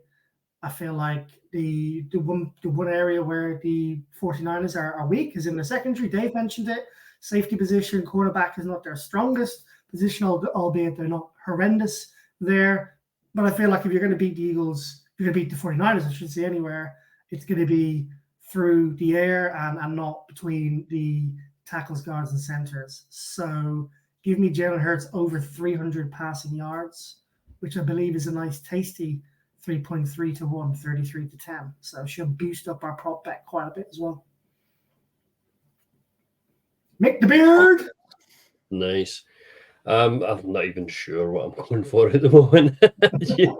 I feel like the one area where the 49ers are weak is in the secondary. Dave mentioned it. Safety position, quarterback is not their strongest position, albeit they're not horrendous there. But I feel like if you're going to beat the Eagles, if you're going to beat the 49ers, I should say anywhere, it's going to be through the air and not between the tackles, guards, and centers. So give me Jalen Hurts over 300 passing yards, which I believe is a nice, tasty 3.3 to 1, 33 to 10. So she'll boost up our prop bet quite a bit as well. Mick the Beard. Nice. I'm not even sure what I'm going for at the moment. you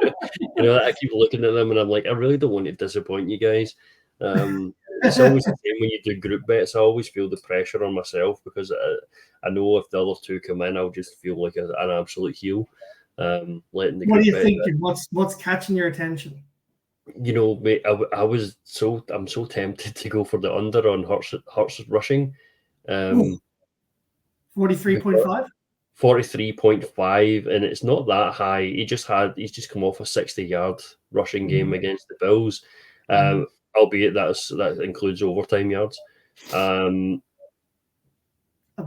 know, I keep looking at them and I'm like, I really don't want to disappoint you guys. It's always the same when you do group bets. I always feel the pressure on myself because I know if the other two come in, I'll just feel like an absolute heel. Letting the what are you bet thinking? What's catching your attention? You know, mate, I'm so tempted to go for the under on Hurts rushing. 43.5. 43.5, and it's not that high. He's just come off a 60-yard rushing game against the Bills, albeit that includes overtime yards.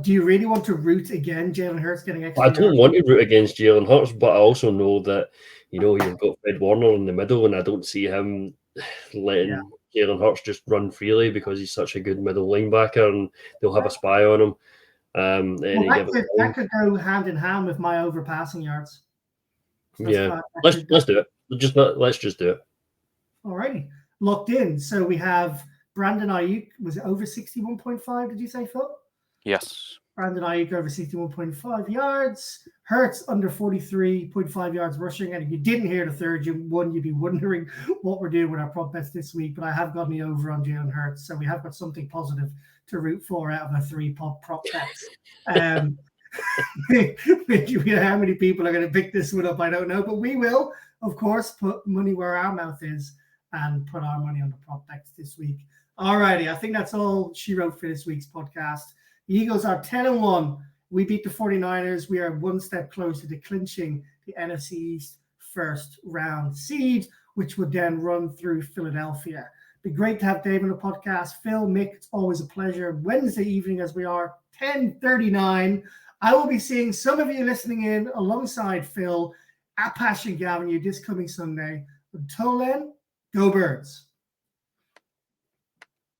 Do you really want to root again, Jalen Hurts getting extra? I don't want to root against Jalen Hurts, but I also know that you've got Fred Warner in the middle, and I don't see him letting Jalen Hurts just run freely because he's such a good middle linebacker, and they'll have a spy on him. That could go hand in hand with my overpassing yards. So let's do it. Let's just do it. Alrighty, locked in. So we have Brandon Ayuk. Was it over 61.5? Did you say, Phil? Yes. Brandon Ayuk over 61.5 yards. Hurts under 43.5 yards rushing. And if you didn't hear the third one, you'd be wondering what we're doing with our prop bets this week. But I have got me over on Jalen Hurts, so we have got something positive to root for out of a 3 prop bets. How many people are going to pick this one up, I don't know. But we will, of course, put money where our mouth is and put our money on the prop bets this week. All righty. I think that's all she wrote for this week's podcast. The Eagles are 10-1. We beat the 49ers. We are one step closer to clinching the NFC East first round seed, which would then run through Philadelphia. Be great to have Dave on the podcast. Phill, Mik, it's always a pleasure. Wednesday evening, as we are 10:39. I will be seeing some of you listening in alongside Phil at Passion Avenue this coming Sunday. Until then, go Birds.